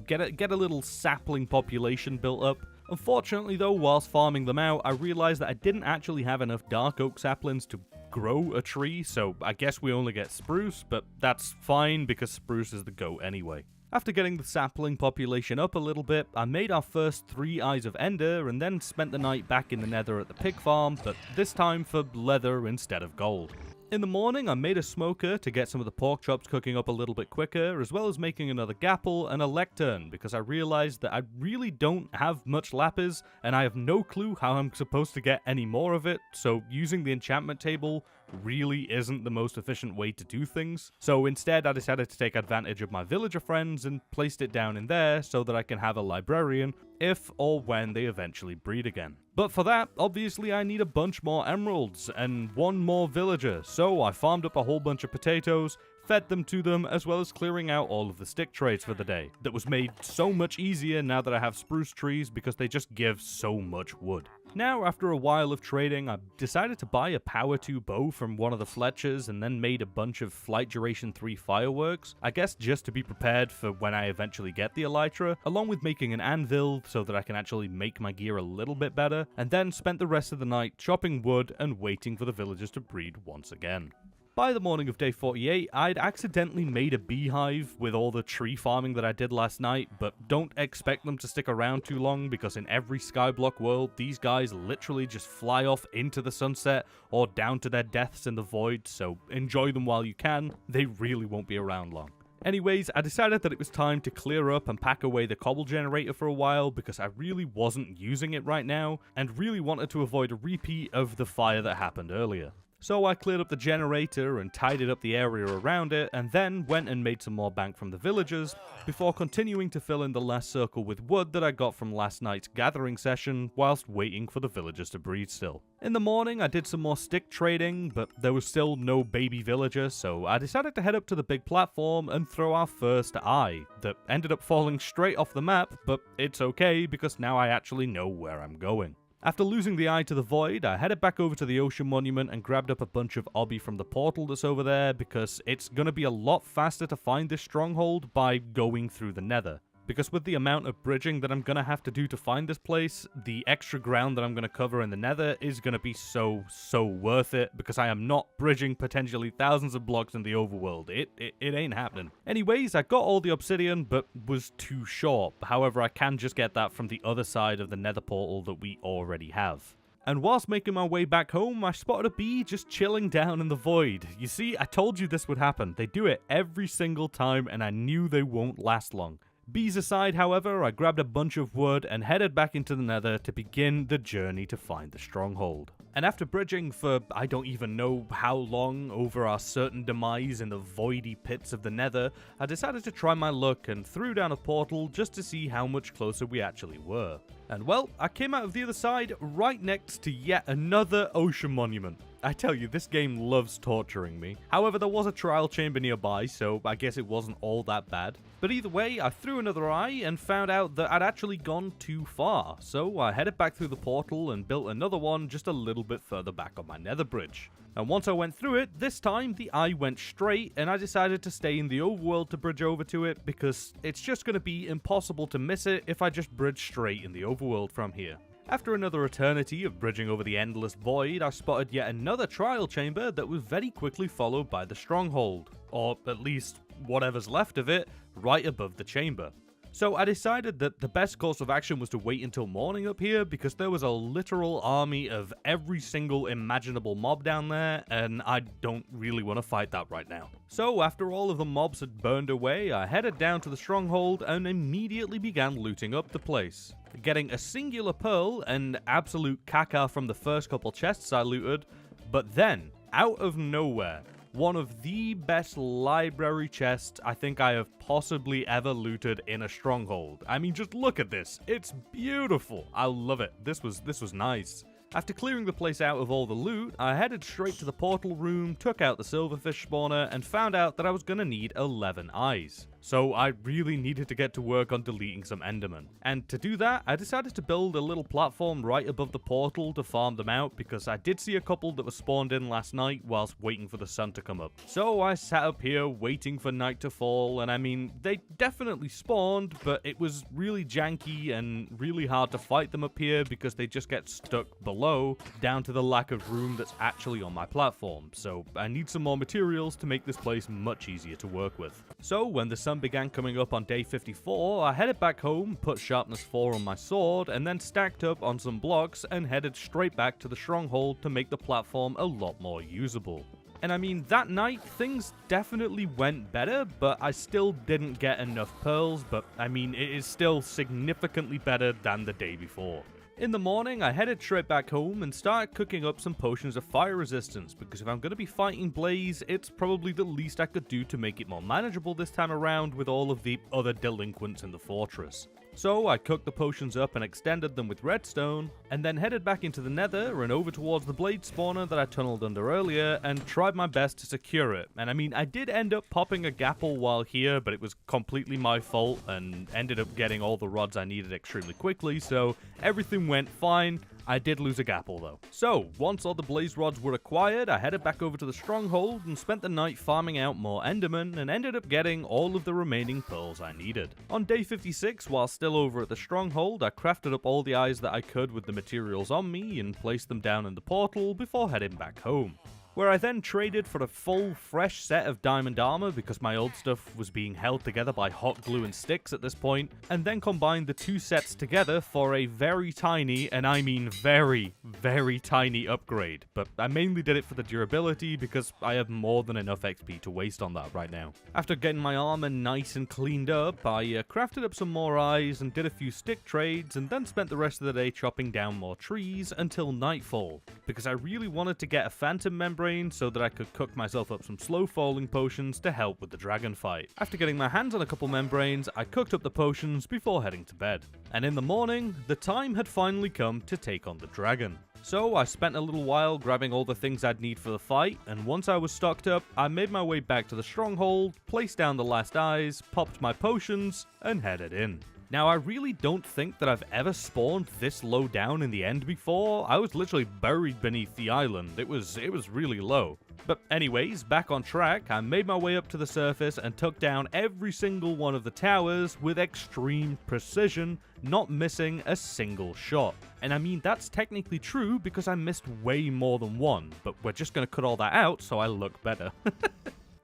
get a little sapling population built up. Unfortunately though, whilst farming them out, I realized that I didn't actually have enough dark oak saplings to grow a tree, so I guess we only get spruce, but that's fine because spruce is the GOAT anyway. After getting the sapling population up a little bit, I made our first 3 Eyes of Ender and then spent the night back in the nether at the pig farm, but this time for leather instead of gold. In the morning, I made a smoker to get some of the pork chops cooking up a little bit quicker, as well as making another gapple and a lectern, because I realized that I really don't have much lapis, and I have no clue how I'm supposed to get any more of it, so using the enchantment table really isn't the most efficient way to do things. So instead, I decided to take advantage of my villager friends and placed it down in there so that I can have a librarian if or when they eventually breed again. But for that, obviously I need a bunch more emeralds and 1 more villager, so I farmed up a whole bunch of potatoes, fed them to them, as well as clearing out all of the stick trays for the day. That was made so much easier now that I have spruce trees because they just give so much wood. Now, after a while of trading, I decided to buy a power 2 bow from one of the Fletchers and then made a bunch of flight duration 3 fireworks, I guess just to be prepared for when I eventually get the elytra, along with making an anvil so that I can actually make my gear a little bit better, and then spent the rest of the night chopping wood and waiting for the villagers to breed once again. By the morning of day 48, I'd accidentally made a beehive with all the tree farming that I did last night, but don't expect them to stick around too long because in every skyblock world, these guys literally just fly off into the sunset or down to their deaths in the void, so enjoy them while you can. They really won't be around long. Anyways, I decided that it was time to clear up and pack away the cobble generator for a while because I really wasn't using it right now and really wanted to avoid a repeat of the fire that happened earlier. So I cleared up the generator and tidied up the area around it, and then went and made some more bank from the villagers, before continuing to fill in the last circle with wood that I got from last night's gathering session, whilst waiting for the villagers to breed still. In the morning, I did some more stick trading, but there was still no baby villager, so I decided to head up to the big platform and throw our first eye, that ended up falling straight off the map, but it's okay because now I actually know where I'm going. After losing the eye to the void, I headed back over to the ocean monument and grabbed up a bunch of obby from the portal that's over there because it's gonna be a lot faster to find this stronghold by going through the nether. Because with the amount of bridging that I'm gonna have to do to find this place, the extra ground that I'm gonna cover in the nether is gonna be so worth it because I am not bridging potentially thousands of blocks in the overworld. It ain't happening. Anyways, I got all the obsidian but was too short. However, I can just get that from the other side of the nether portal that we already have. And whilst making my way back home, I spotted a bee just chilling down in the void. You see, I told you this would happen. They do it every single time and I knew they won't last long. Bees aside, however, I grabbed a bunch of wood and headed back into the nether to begin the journey to find the stronghold. And after bridging for I don't even know how long over our certain demise in the voidy pits of the nether, I decided to try my luck and threw down a portal just to see how much closer we actually were. And well, I came out of the other side right next to yet another ocean monument. I tell you, this game loves torturing me. However, there was a trial chamber nearby, so I guess it wasn't all that bad. But either way, I threw another eye and found out that I'd actually gone too far. So I headed back through the portal and built another one just a little bit further back on my nether bridge. And once I went through it, this time the eye went straight and I decided to stay in the overworld to bridge over to it because it's just going to be impossible to miss it if I just bridge straight in the overworld from here. After another eternity of bridging over the endless void, I spotted yet another trial chamber that was very quickly followed by the stronghold, or at least whatever's left of it, right above the chamber. So I decided that the best course of action was to wait until morning up here because there was a literal army of every single imaginable mob down there, and I don't really want to fight that right now. So after all of the mobs had burned away, I headed down to the stronghold and immediately began looting up the place. Getting a singular pearl and absolute caca from the first couple chests I looted, but then, out of nowhere, one of the best library chests I think I have possibly ever looted in a stronghold. I mean, just look at this. It's beautiful. I love it. This was nice. After clearing the place out of all the loot, I headed straight to the portal room, took out the silverfish spawner, and found out that I was gonna need 11 eyes. So I really needed to get to work on deleting some endermen. And to do that, I decided to build a little platform right above the portal to farm them out because I did see a couple that were spawned in last night whilst waiting for the sun to come up. So I sat up here waiting for night to fall, and I mean, they definitely spawned, but it was really janky and really hard to fight them up here because they just get stuck below, down to the lack of room that's actually on my platform. So I need some more materials to make this place much easier to work with. So when the sun began coming up on day 54, I headed back home, put sharpness 4 on my sword, and then stacked up on some blocks and headed straight back to the stronghold to make the platform a lot more usable. And I mean, that night, things definitely went better, but I still didn't get enough pearls, but I mean, it is still significantly better than the day before. In the morning, I headed straight back home and started cooking up some potions of fire resistance, because if I'm going to be fighting Blaze, it's probably the least I could do to make it more manageable this time around with all of the other delinquents in the fortress. So I cooked the potions up and extended them with redstone, and then headed back into the nether and over towards the blade spawner that I tunneled under earlier and tried my best to secure it. And I mean, I did end up popping a gapple while here, but it was completely my fault and ended up getting all the rods I needed extremely quickly, so everything went fine. I did lose a gapple though. So, once all the blaze rods were acquired, I headed back over to the stronghold and spent the night farming out more endermen and ended up getting all of the remaining pearls I needed. On day 56, while still over at the stronghold, I crafted up all the eyes that I could with the materials on me and placed them down in the portal before heading back home, where I then traded for a full, fresh set of diamond armor because my old stuff was being held together by hot glue and sticks at this point, and then combined the two sets together for a very tiny, and I mean very, very tiny upgrade. But I mainly did it for the durability because I have more than enough XP to waste on that right now. After getting my armor nice and cleaned up, I crafted up some more eyes and did a few stick trades, and then spent the rest of the day chopping down more trees until nightfall, because I really wanted to get a phantom membrane so that I could cook myself up some slow falling potions to help with the dragon fight. After getting my hands on a couple membranes, I cooked up the potions before heading to bed. And in the morning, the time had finally come to take on the dragon. So I spent a little while grabbing all the things I'd need for the fight, and once I was stocked up, I made my way back to the stronghold, placed down the last eyes, popped my potions, and headed in. Now, I really don't think that I've ever spawned this low down in the end before. I was literally buried beneath the island. It was really low. But anyways, back on track, I made my way up to the surface and took down every single one of the towers with extreme precision, not missing a single shot. And I mean, that's technically true because I missed way more than one, but we're just gonna cut all that out so I look better.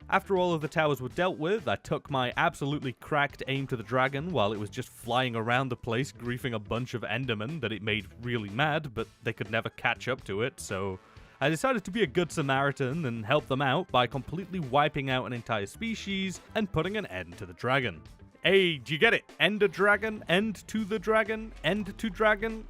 After all of the towers were dealt with, I took my absolutely cracked aim to the dragon while it was just flying around the place, griefing a bunch of endermen that it made really mad, but they could never catch up to it, so I decided to be a good Samaritan and help them out by completely wiping out an entire species and putting an end to the dragon. Hey, do you get it? Ender dragon, end to the dragon, end to dragon.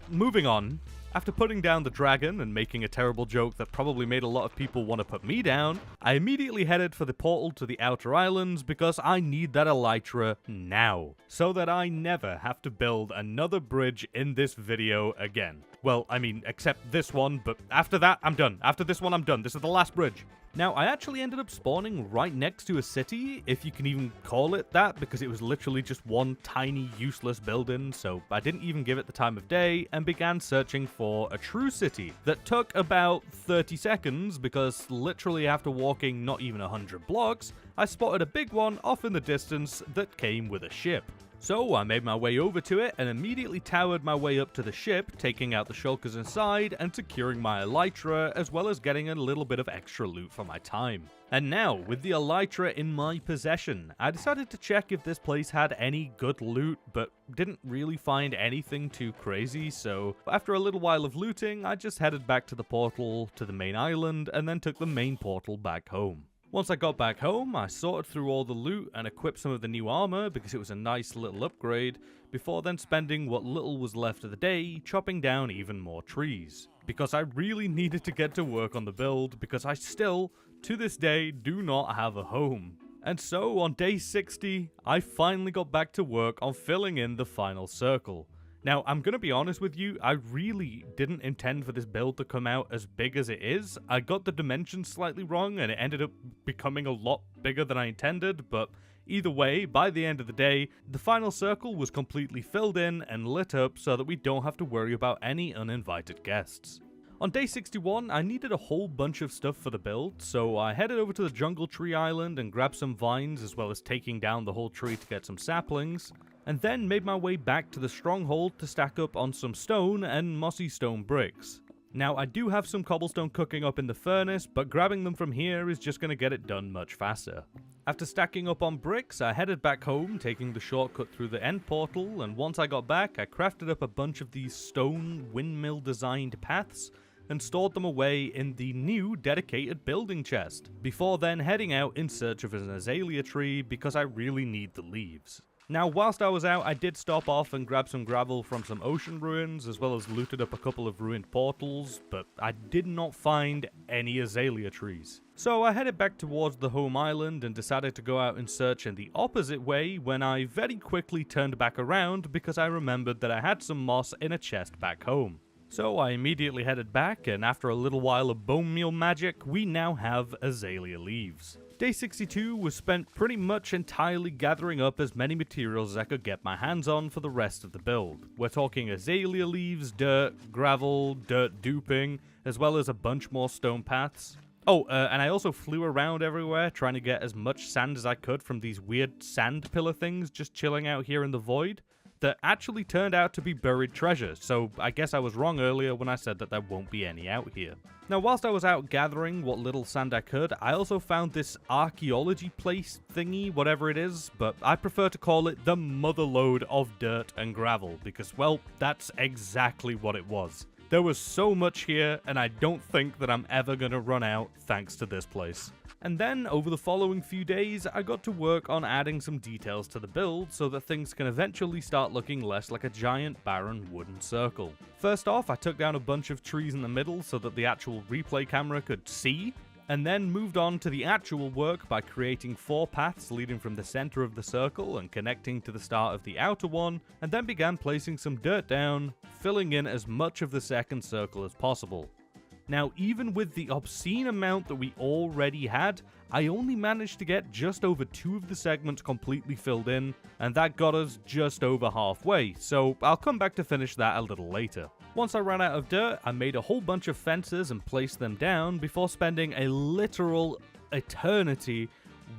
Moving on. After putting down the dragon and making a terrible joke that probably made a lot of people want to put me down, I immediately headed for the portal to the outer islands because I need that elytra now, so that I never have to build another bridge in this video again. Well, I mean, except this one, but after that, I'm done. After this one, I'm done. This is the last bridge. Now, I actually ended up spawning right next to a city, if you can even call it that, because it was literally just one tiny useless building, so I didn't even give it the time of day, and began searching for a true city. That took about 30 seconds, because literally after walking not even 100 blocks, I spotted a big one off in the distance that came with a ship. So I made my way over to it and immediately towered my way up to the ship, taking out the shulkers inside and securing my elytra, as well as getting a little bit of extra loot for my time. And now, with the elytra in my possession, I decided to check if this place had any good loot, but didn't really find anything too crazy, so after a little while of looting, I just headed back to the portal to the main island and then took the main portal back home. Once I got back home, I sorted through all the loot and equipped some of the new armor because it was a nice little upgrade, before then spending what little was left of the day chopping down even more trees. Because I really needed to get to work on the build because I still, to this day, do not have a home. And so on day 60, I finally got back to work on filling in the final circle. Now, I'm going to be honest with you, I really didn't intend for this build to come out as big as it is. I got the dimensions slightly wrong and it ended up becoming a lot bigger than I intended, but either way, by the end of the day, the final circle was completely filled in and lit up so that we don't have to worry about any uninvited guests. On day 61, I needed a whole bunch of stuff for the build, so I headed over to the jungle tree island and grabbed some vines as well as taking down the whole tree to get some saplings, and then made my way back to the stronghold to stack up on some stone and mossy stone bricks. Now, I do have some cobblestone cooking up in the furnace, but grabbing them from here is just going to get it done much faster. After stacking up on bricks, I headed back home, taking the shortcut through the end portal, and once I got back, I crafted up a bunch of these stone windmill-designed paths, and stored them away in the new dedicated building chest, before then heading out in search of an azalea tree because I really need the leaves. Now, whilst I was out, I did stop off and grab some gravel from some ocean ruins, as well as looted up a couple of ruined portals, but I did not find any azalea trees. So I headed back towards the home island and decided to go out and search in the opposite way when I very quickly turned back around because I remembered that I had some moss in a chest back home. So I immediately headed back, and after a little while of bone meal magic, we now have azalea leaves. Day 62 was spent pretty much entirely gathering up as many materials as I could get my hands on for the rest of the build. We're talking azalea leaves, dirt, gravel, dirt duping, as well as a bunch more stone paths. Oh, and I also flew around everywhere trying to get as much sand as I could from these weird sand pillar things just chilling out here in the void that actually turned out to be buried treasure, so I guess I was wrong earlier when I said that there won't be any out here. Now, whilst I was out gathering what little sand I could, I also found this archaeology place thingy, whatever it is, but I prefer to call it the motherlode of dirt and gravel, because, well, that's exactly what it was. There was so much here, and I don't think that I'm ever gonna run out thanks to this place. And then, over the following few days, I got to work on adding some details to the build so that things can eventually start looking less like a giant barren wooden circle. First off, I took down a bunch of trees in the middle so that the actual replay camera could see, and then moved on to the actual work by creating 4 paths leading from the center of the circle and connecting to the start of the outer one, and then began placing some dirt down, filling in as much of the second circle as possible. Now, even with the obscene amount that we already had, I only managed to get just over 2 of the segments completely filled in, and that got us just over halfway, so I'll come back to finish that a little later. Once I ran out of dirt, I made a whole bunch of fences and placed them down before spending a literal eternity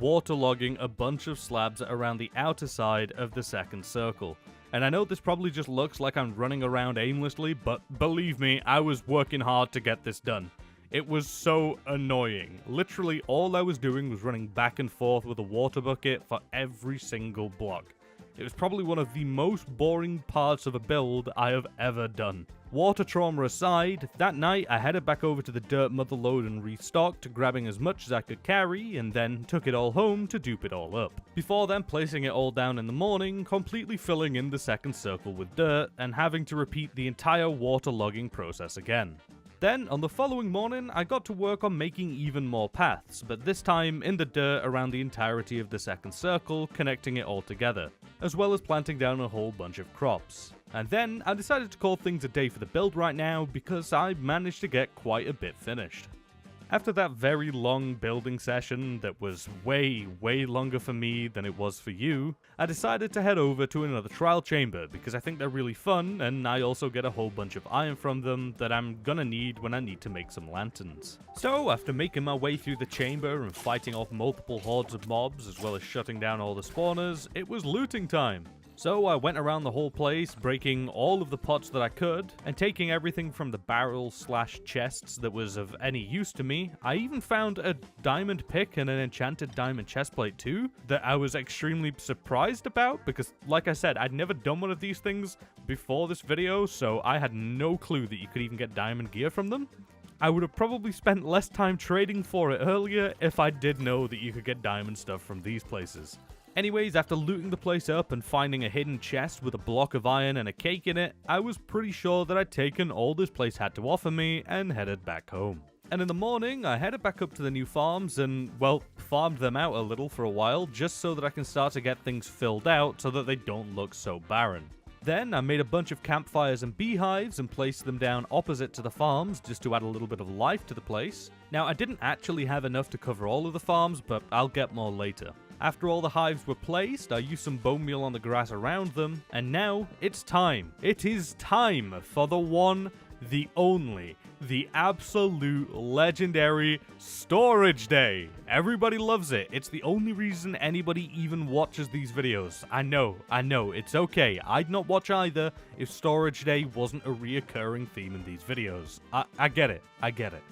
waterlogging a bunch of slabs around the outer side of the second circle. And I know this probably just looks like I'm running around aimlessly, but believe me, I was working hard to get this done. It was so annoying. Literally all I was doing was running back and forth with a water bucket for every single block. It was probably one of the most boring parts of a build I have ever done. Water trauma aside, that night I headed back over to the dirt mother lode and restocked, grabbing as much as I could carry, and then took it all home to dupe it all up. Before then placing it all down in the morning, completely filling in the second circle with dirt, and having to repeat the entire water logging process again. Then, on the following morning, I got to work on making even more paths, but this time in the dirt around the entirety of the second circle, connecting it all together, as well as planting down a whole bunch of crops. And then, I decided to call things a day for the build right now, because I managed to get quite a bit finished. After that very long building session that was way longer for me than it was for you, I decided to head over to another trial chamber because I think they're really fun and I also get a whole bunch of iron from them that I'm gonna need when I need to make some lanterns. So after making my way through the chamber and fighting off multiple hordes of mobs as well as shutting down all the spawners, it was looting time. So I went around the whole place, breaking all of the pots that I could, and taking everything from the barrels/chests that was of any use to me. I even found a diamond pick and an enchanted diamond chestplate too, that I was extremely surprised about, because like I said, I'd never done one of these things before this video, so I had no clue that you could even get diamond gear from them. I would have probably spent less time trading for it earlier if I did know that you could get diamond stuff from these places. Anyways, after looting the place up and finding a hidden chest with a block of iron and a cake in it, I was pretty sure that I'd taken all this place had to offer me and headed back home. And in the morning, I headed back up to the new farms and, well, farmed them out a little for a while just so that I can start to get things filled out so that they don't look so barren. Then I made a bunch of campfires and beehives and placed them down opposite to the farms just to add a little bit of life to the place. Now, I didn't actually have enough to cover all of the farms, but I'll get more later. After all the hives were placed, I used some bone meal on the grass around them, and now it's time. It is time for the one, the only, the absolute legendary storage day. Everybody loves it. It's the only reason anybody even watches these videos. I know, it's okay. I'd not watch either if storage day wasn't a reoccurring theme in these videos. I get it.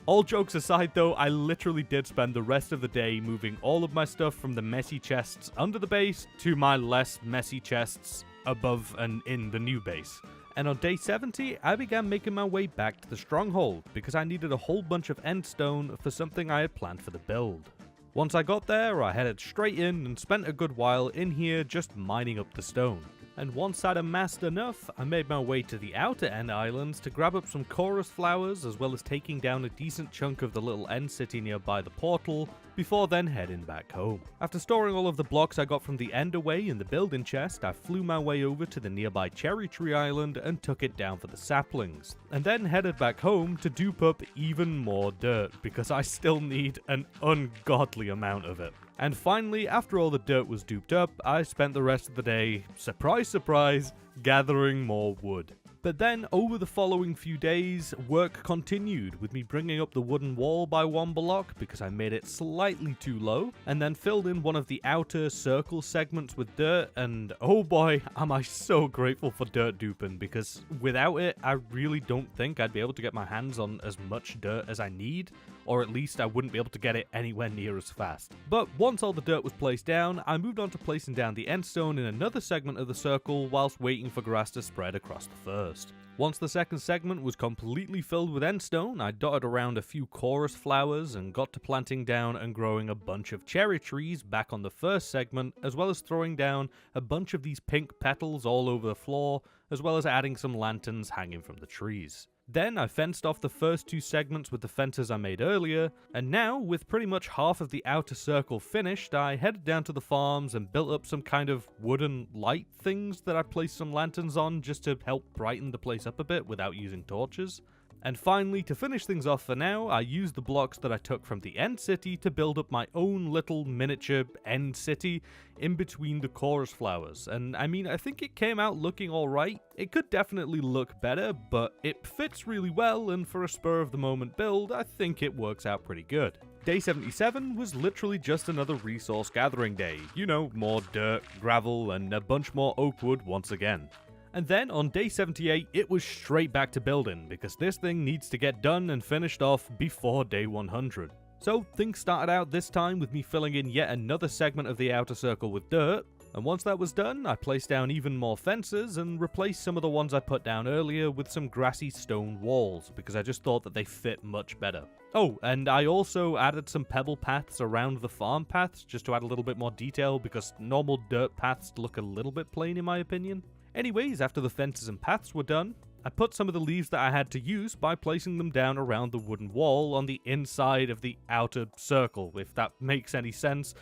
All jokes aside though, I literally did spend the rest of the day moving all of my stuff from the messy chests under the base to my less messy chests above and in the new base. And on day 70, I began making my way back to the stronghold because I needed a whole bunch of endstone for something I had planned for the build. Once I got there, I headed straight in and spent a good while in here just mining up the stone. And once I'd amassed enough, I made my way to the outer end islands to grab up some chorus flowers as well as taking down a decent chunk of the little end city nearby the portal, before then heading back home. After storing all of the blocks I got from the end away in the building chest, I flew my way over to the nearby cherry tree island and took it down for the saplings, and then headed back home to dupe up even more dirt because I still need an ungodly amount of it. And finally, after all the dirt was duped up, I spent the rest of the day, surprise surprise, gathering more wood. But then, over the following few days, work continued, with me bringing up the wooden wall by one block because I made it slightly too low, and then filled in one of the outer circle segments with dirt, and oh boy, am I so grateful for dirt duping, because without it, I really don't think I'd be able to get my hands on as much dirt as I need, or at least I wouldn't be able to get it anywhere near as fast. But once all the dirt was placed down, I moved on to placing down the endstone in another segment of the circle whilst waiting for grass to spread across the first. Once the second segment was completely filled with endstone, I dotted around a few chorus flowers and got to planting down and growing a bunch of cherry trees back on the first segment, as well as throwing down a bunch of these pink petals all over the floor, as well as adding some lanterns hanging from the trees. Then I fenced off the first two segments with the fences I made earlier, and now, with pretty much half of the outer circle finished, I headed down to the farms and built up some kind of wooden light things that I placed some lanterns on just to help brighten the place up a bit without using torches. And finally, to finish things off for now, I used the blocks that I took from the end city to build up my own little miniature end city in between the chorus flowers. And I mean, I think it came out looking alright. It could definitely look better, but it fits really well, and for a spur of the moment build, I think it works out pretty good. Day 77 was literally just another resource gathering day. You know, more dirt, gravel, and a bunch more oak wood once again. And then on day 78, it was straight back to building, because this thing needs to get done and finished off before day 100. So things started out this time with me filling in yet another segment of the outer circle with dirt, And once that was done, I placed down even more fences and replaced some of the ones I put down earlier with some grassy stone walls, because I just thought that they fit much better. Oh, and I also added some pebble paths around the farm paths, just to add a little bit more detail, because normal dirt paths look a little bit plain in my opinion. Anyways, after the fences and paths were done, I put some of the leaves that I had to use by placing them down around the wooden wall on the inside of the outer circle, if that makes any sense,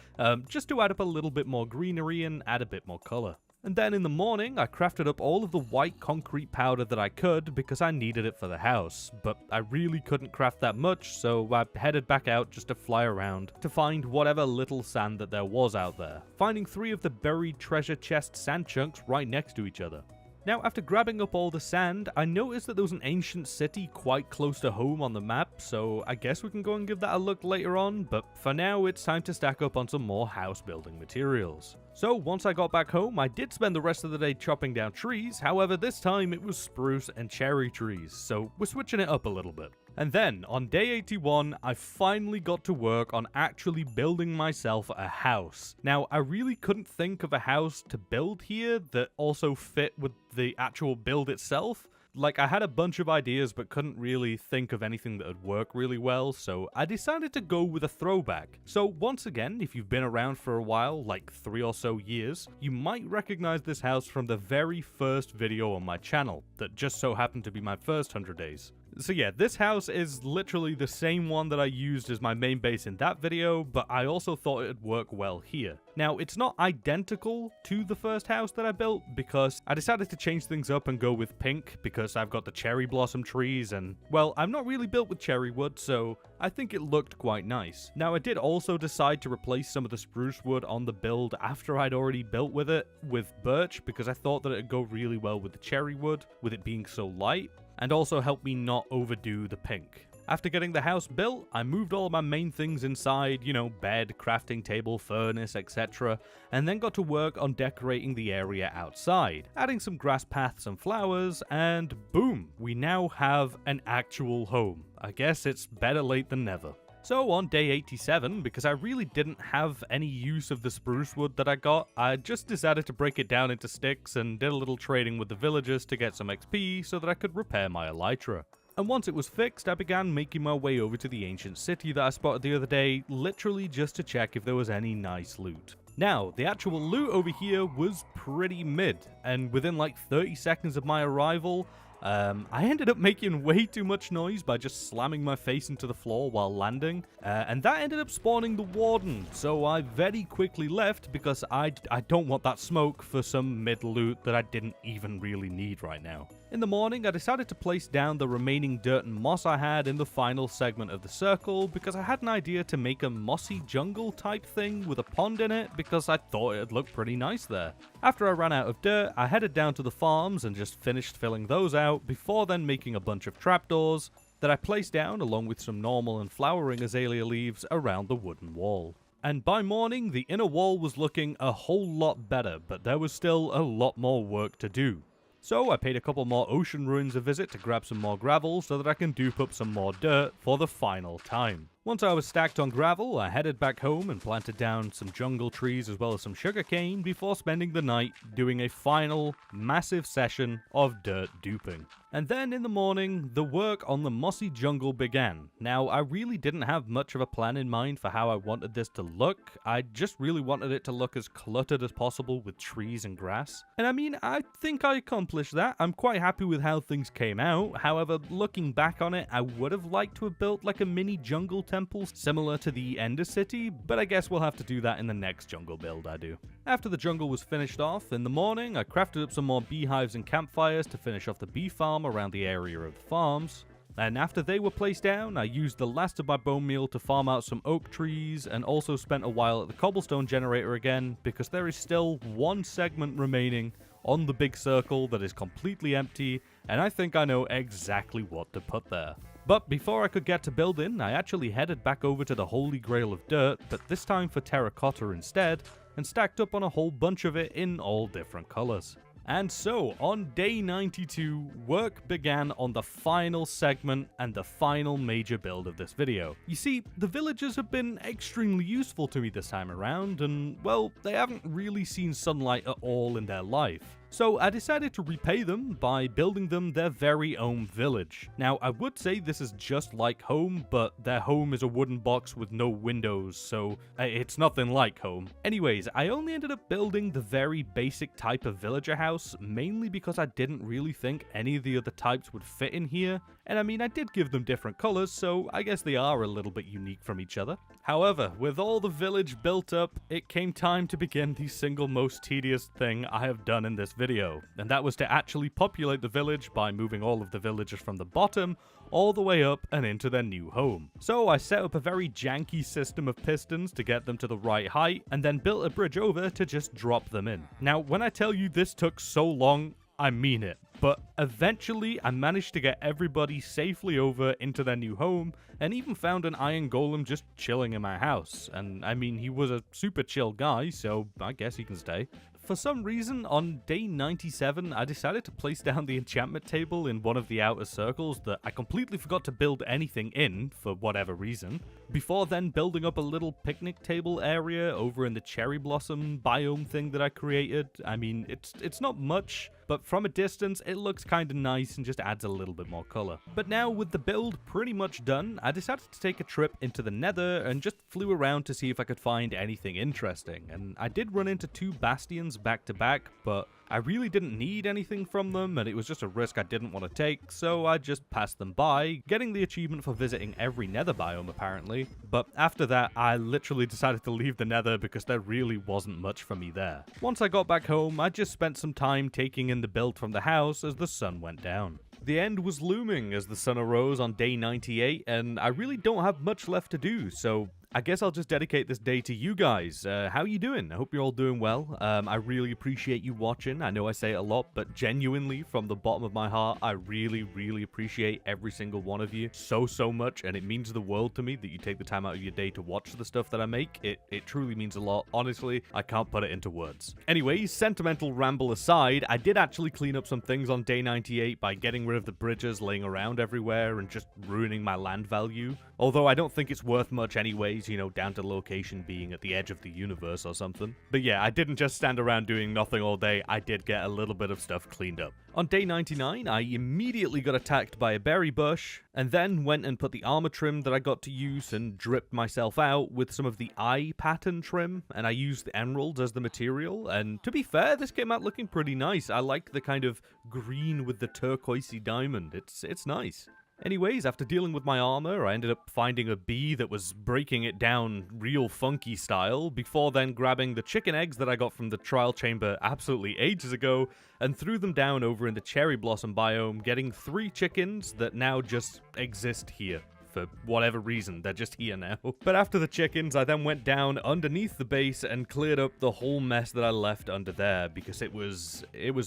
just to add up a little bit more greenery and add a bit more color. And then in the morning, I crafted up all of the white concrete powder that I could because I needed it for the house, but I really couldn't craft that much, so I headed back out just to fly around to find whatever little sand that there was out there, finding 3 of the buried treasure chest sand chunks right next to each other. Now, after grabbing up all the sand, I noticed that there was an ancient city quite close to home on the map, so I guess we can go and give that a look later on, but for now it's time to stack up on some more house building materials. So once I got back home, I did spend the rest of the day chopping down trees, however this time it was spruce and cherry trees, so we're switching it up a little bit. And then, on day 81, I finally got to work on actually building myself a house. Now, I really couldn't think of a house to build here that also fit with the actual build itself. Like, I had a bunch of ideas but couldn't really think of anything that would work really well, so I decided to go with a throwback. So once again, if you've been around for a while, like 3 or so years, you might recognize this house from the very first video on my channel, that just so happened to be my first 100 days. So yeah, this house is literally the same one that I used as my main base in that video, but I also thought it'd work well here. Now, it's not identical to the first house that I built, because I decided to change things up and go with pink, because I've got the cherry blossom trees, and, well, I'm not really built with cherry wood, so I think it looked quite nice. Now, I did also decide to replace some of the spruce wood on the build after I'd already built with it, with birch, because I thought that it'd go really well with the cherry wood, with it being so light, and also help me not overdo the pink. After getting the house built, I moved all my main things inside, you know, bed, crafting table, furnace, etc., and then got to work on decorating the area outside, adding some grass paths and flowers, and boom, we now have an actual home. I guess it's better late than never. So on day 87, because I really didn't have any use of the spruce wood that I got, I just decided to break it down into sticks and did a little trading with the villagers to get some XP so that I could repair my elytra. And once it was fixed, I began making my way over to the ancient city that I spotted the other day, literally just to check if there was any nice loot. Now, the actual loot over here was pretty mid, and within like 30 seconds of my arrival, I ended up making way too much noise by just slamming my face into the floor while landing, and that ended up spawning the warden, so I very quickly left because I don't want that smoke for some mid loot that I didn't even really need right now. In the morning, I decided to place down the remaining dirt and moss I had in the final segment of the circle because I had an idea to make a mossy jungle type thing with a pond in it because I thought it'd look pretty nice there. After I ran out of dirt, I headed down to the farms and just finished filling those out before then making a bunch of trapdoors that I placed down along with some normal and flowering azalea leaves around the wooden wall. And by morning, the inner wall was looking a whole lot better, but there was still a lot more work to do. So I paid a couple more ocean ruins a visit to grab some more gravel so that I can dupe up some more dirt for the final time. Once I was stacked on gravel, I headed back home and planted down some jungle trees as well as some sugarcane before spending the night doing a final massive session of dirt duping. And then in the morning, the work on the mossy jungle began. Now, I really didn't have much of a plan in mind for how I wanted this to look. I just really wanted it to look as cluttered as possible with trees and grass. And I mean, I think I accomplished that. I'm quite happy with how things came out. However, looking back on it, I would have liked to have built like a mini jungle temple similar to the Ender City, but I guess we'll have to do that in the next jungle build I do. After the jungle was finished off, in the morning, I crafted up some more beehives and campfires to finish off the bee farm around the area of the farms. And after they were placed down, I used the last of my bone meal to farm out some oak trees and also spent a while at the cobblestone generator again because there is still one segment remaining on the big circle that is completely empty, and I think I know exactly what to put there. But before I could get to building, I actually headed back over to the Holy Grail of Dirt, but this time for terracotta instead, and stacked up on a whole bunch of it in all different colors. And so, on day 92, work began on the final segment and the final major build of this video. You see, the villagers have been extremely useful to me this time around, and, well, they haven't really seen sunlight at all in their life. So I decided to repay them by building them their very own village. Now, I would say this is just like home, but their home is a wooden box with no windows, so it's nothing like home. Anyways, I only ended up building the very basic type of villager house, mainly because I didn't really think any of the other types would fit in here. And I mean, I did give them different colors, so I guess they are a little bit unique from each other. However, with all the village built up, it came time to begin the single most tedious thing I have done in this video, and that was to actually populate the village by moving all of the villagers from the bottom all the way up and into their new home. So I set up a very janky system of pistons to get them to the right height, and then built a bridge over to just drop them in. Now, when I tell you this took so long, I mean it. But eventually, I managed to get everybody safely over into their new home, and even found an iron golem just chilling in my house. And I mean, he was a super chill guy, so I guess he can stay. For some reason, on day 97, I decided to place down the enchantment table in one of the outer circles that I completely forgot to build anything in, for whatever reason. Before then, building up a little picnic table area over in the cherry blossom biome thing that I created. I mean, it's not much, but from a distance, it looks kinda nice and just adds a little bit more color. But now, with the build pretty much done, I decided to take a trip into the nether and just flew around to see if I could find anything interesting. And I did run into 2 bastions back to back, but I really didn't need anything from them, and it was just a risk I didn't want to take, so I just passed them by, getting the achievement for visiting every nether biome apparently. But after that, I literally decided to leave the nether because there really wasn't much for me there. Once I got back home, I just spent some time taking in the build from the house as the sun went down. The end was looming as the sun arose on day 98, and I really don't have much left to do, so I guess I'll just dedicate this day to you guys. How you doing? I hope you're all doing well. I really appreciate you watching. I know I say it a lot, but genuinely, from the bottom of my heart, I really, really appreciate every single one of you so much, and it means the world to me that you take the time out of your day to watch the stuff that I make. It truly means a lot. Honestly, I can't put it into words. Anyways, sentimental ramble aside, I did actually clean up some things on day 98 by getting rid of the bridges laying around everywhere and just ruining my land value. Although I don't think it's worth much anyways, you know, down to location being at the edge of the universe or something. But yeah, I didn't just stand around doing nothing all day, I did get a little bit of stuff cleaned up. On day 99, I immediately got attacked by a berry bush, and then went and put the armor trim that I got to use and dripped myself out with some of the eye pattern trim, and I used the emeralds as the material, and to be fair, this came out looking pretty nice. I like the kind of green with the turquoisey diamond, it's nice. Anyways, after dealing with my armor, I ended up finding a bee that was breaking it down real funky style, before then grabbing the chicken eggs that I got from the trial chamber absolutely ages ago, and threw them down over in the cherry blossom biome, getting 3 chickens that now just exist here. For whatever reason, they're just here now. But after the chickens, I then went down underneath the base and cleared up the whole mess that I left under there, because it was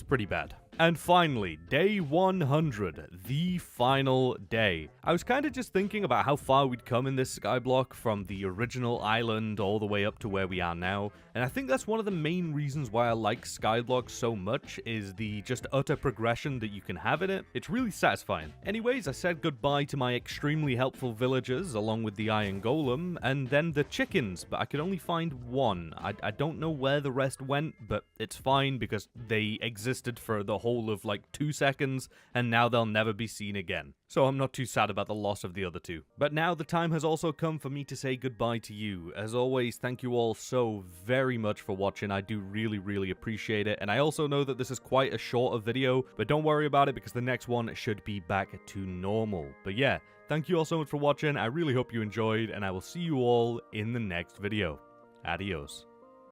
pretty bad. And finally, day 100, the final day. I was kind of just thinking about how far we'd come in this skyblock from the original island all the way up to where we are now, and I think that's one of the main reasons why I like skyblock so much, is the just utter progression that you can have in it. It's really satisfying. Anyways, I said goodbye to my extremely helpful villagers along with the iron golem, and then the chickens, but I could only find 1. I don't know where the rest went, but it's fine because they existed for the whole of like 2 seconds, and now they'll never be seen again. So I'm not too sad about the loss of the other 2. But now the time has also come for me to say goodbye to you. As always, thank you all so very much for watching. I do really appreciate it, and I also know that this is quite a shorter video, but don't worry about it because the next one should be back to normal. But yeah, thank you all so much for watching. I really hope you enjoyed, and I will see you all in the next video. Adios.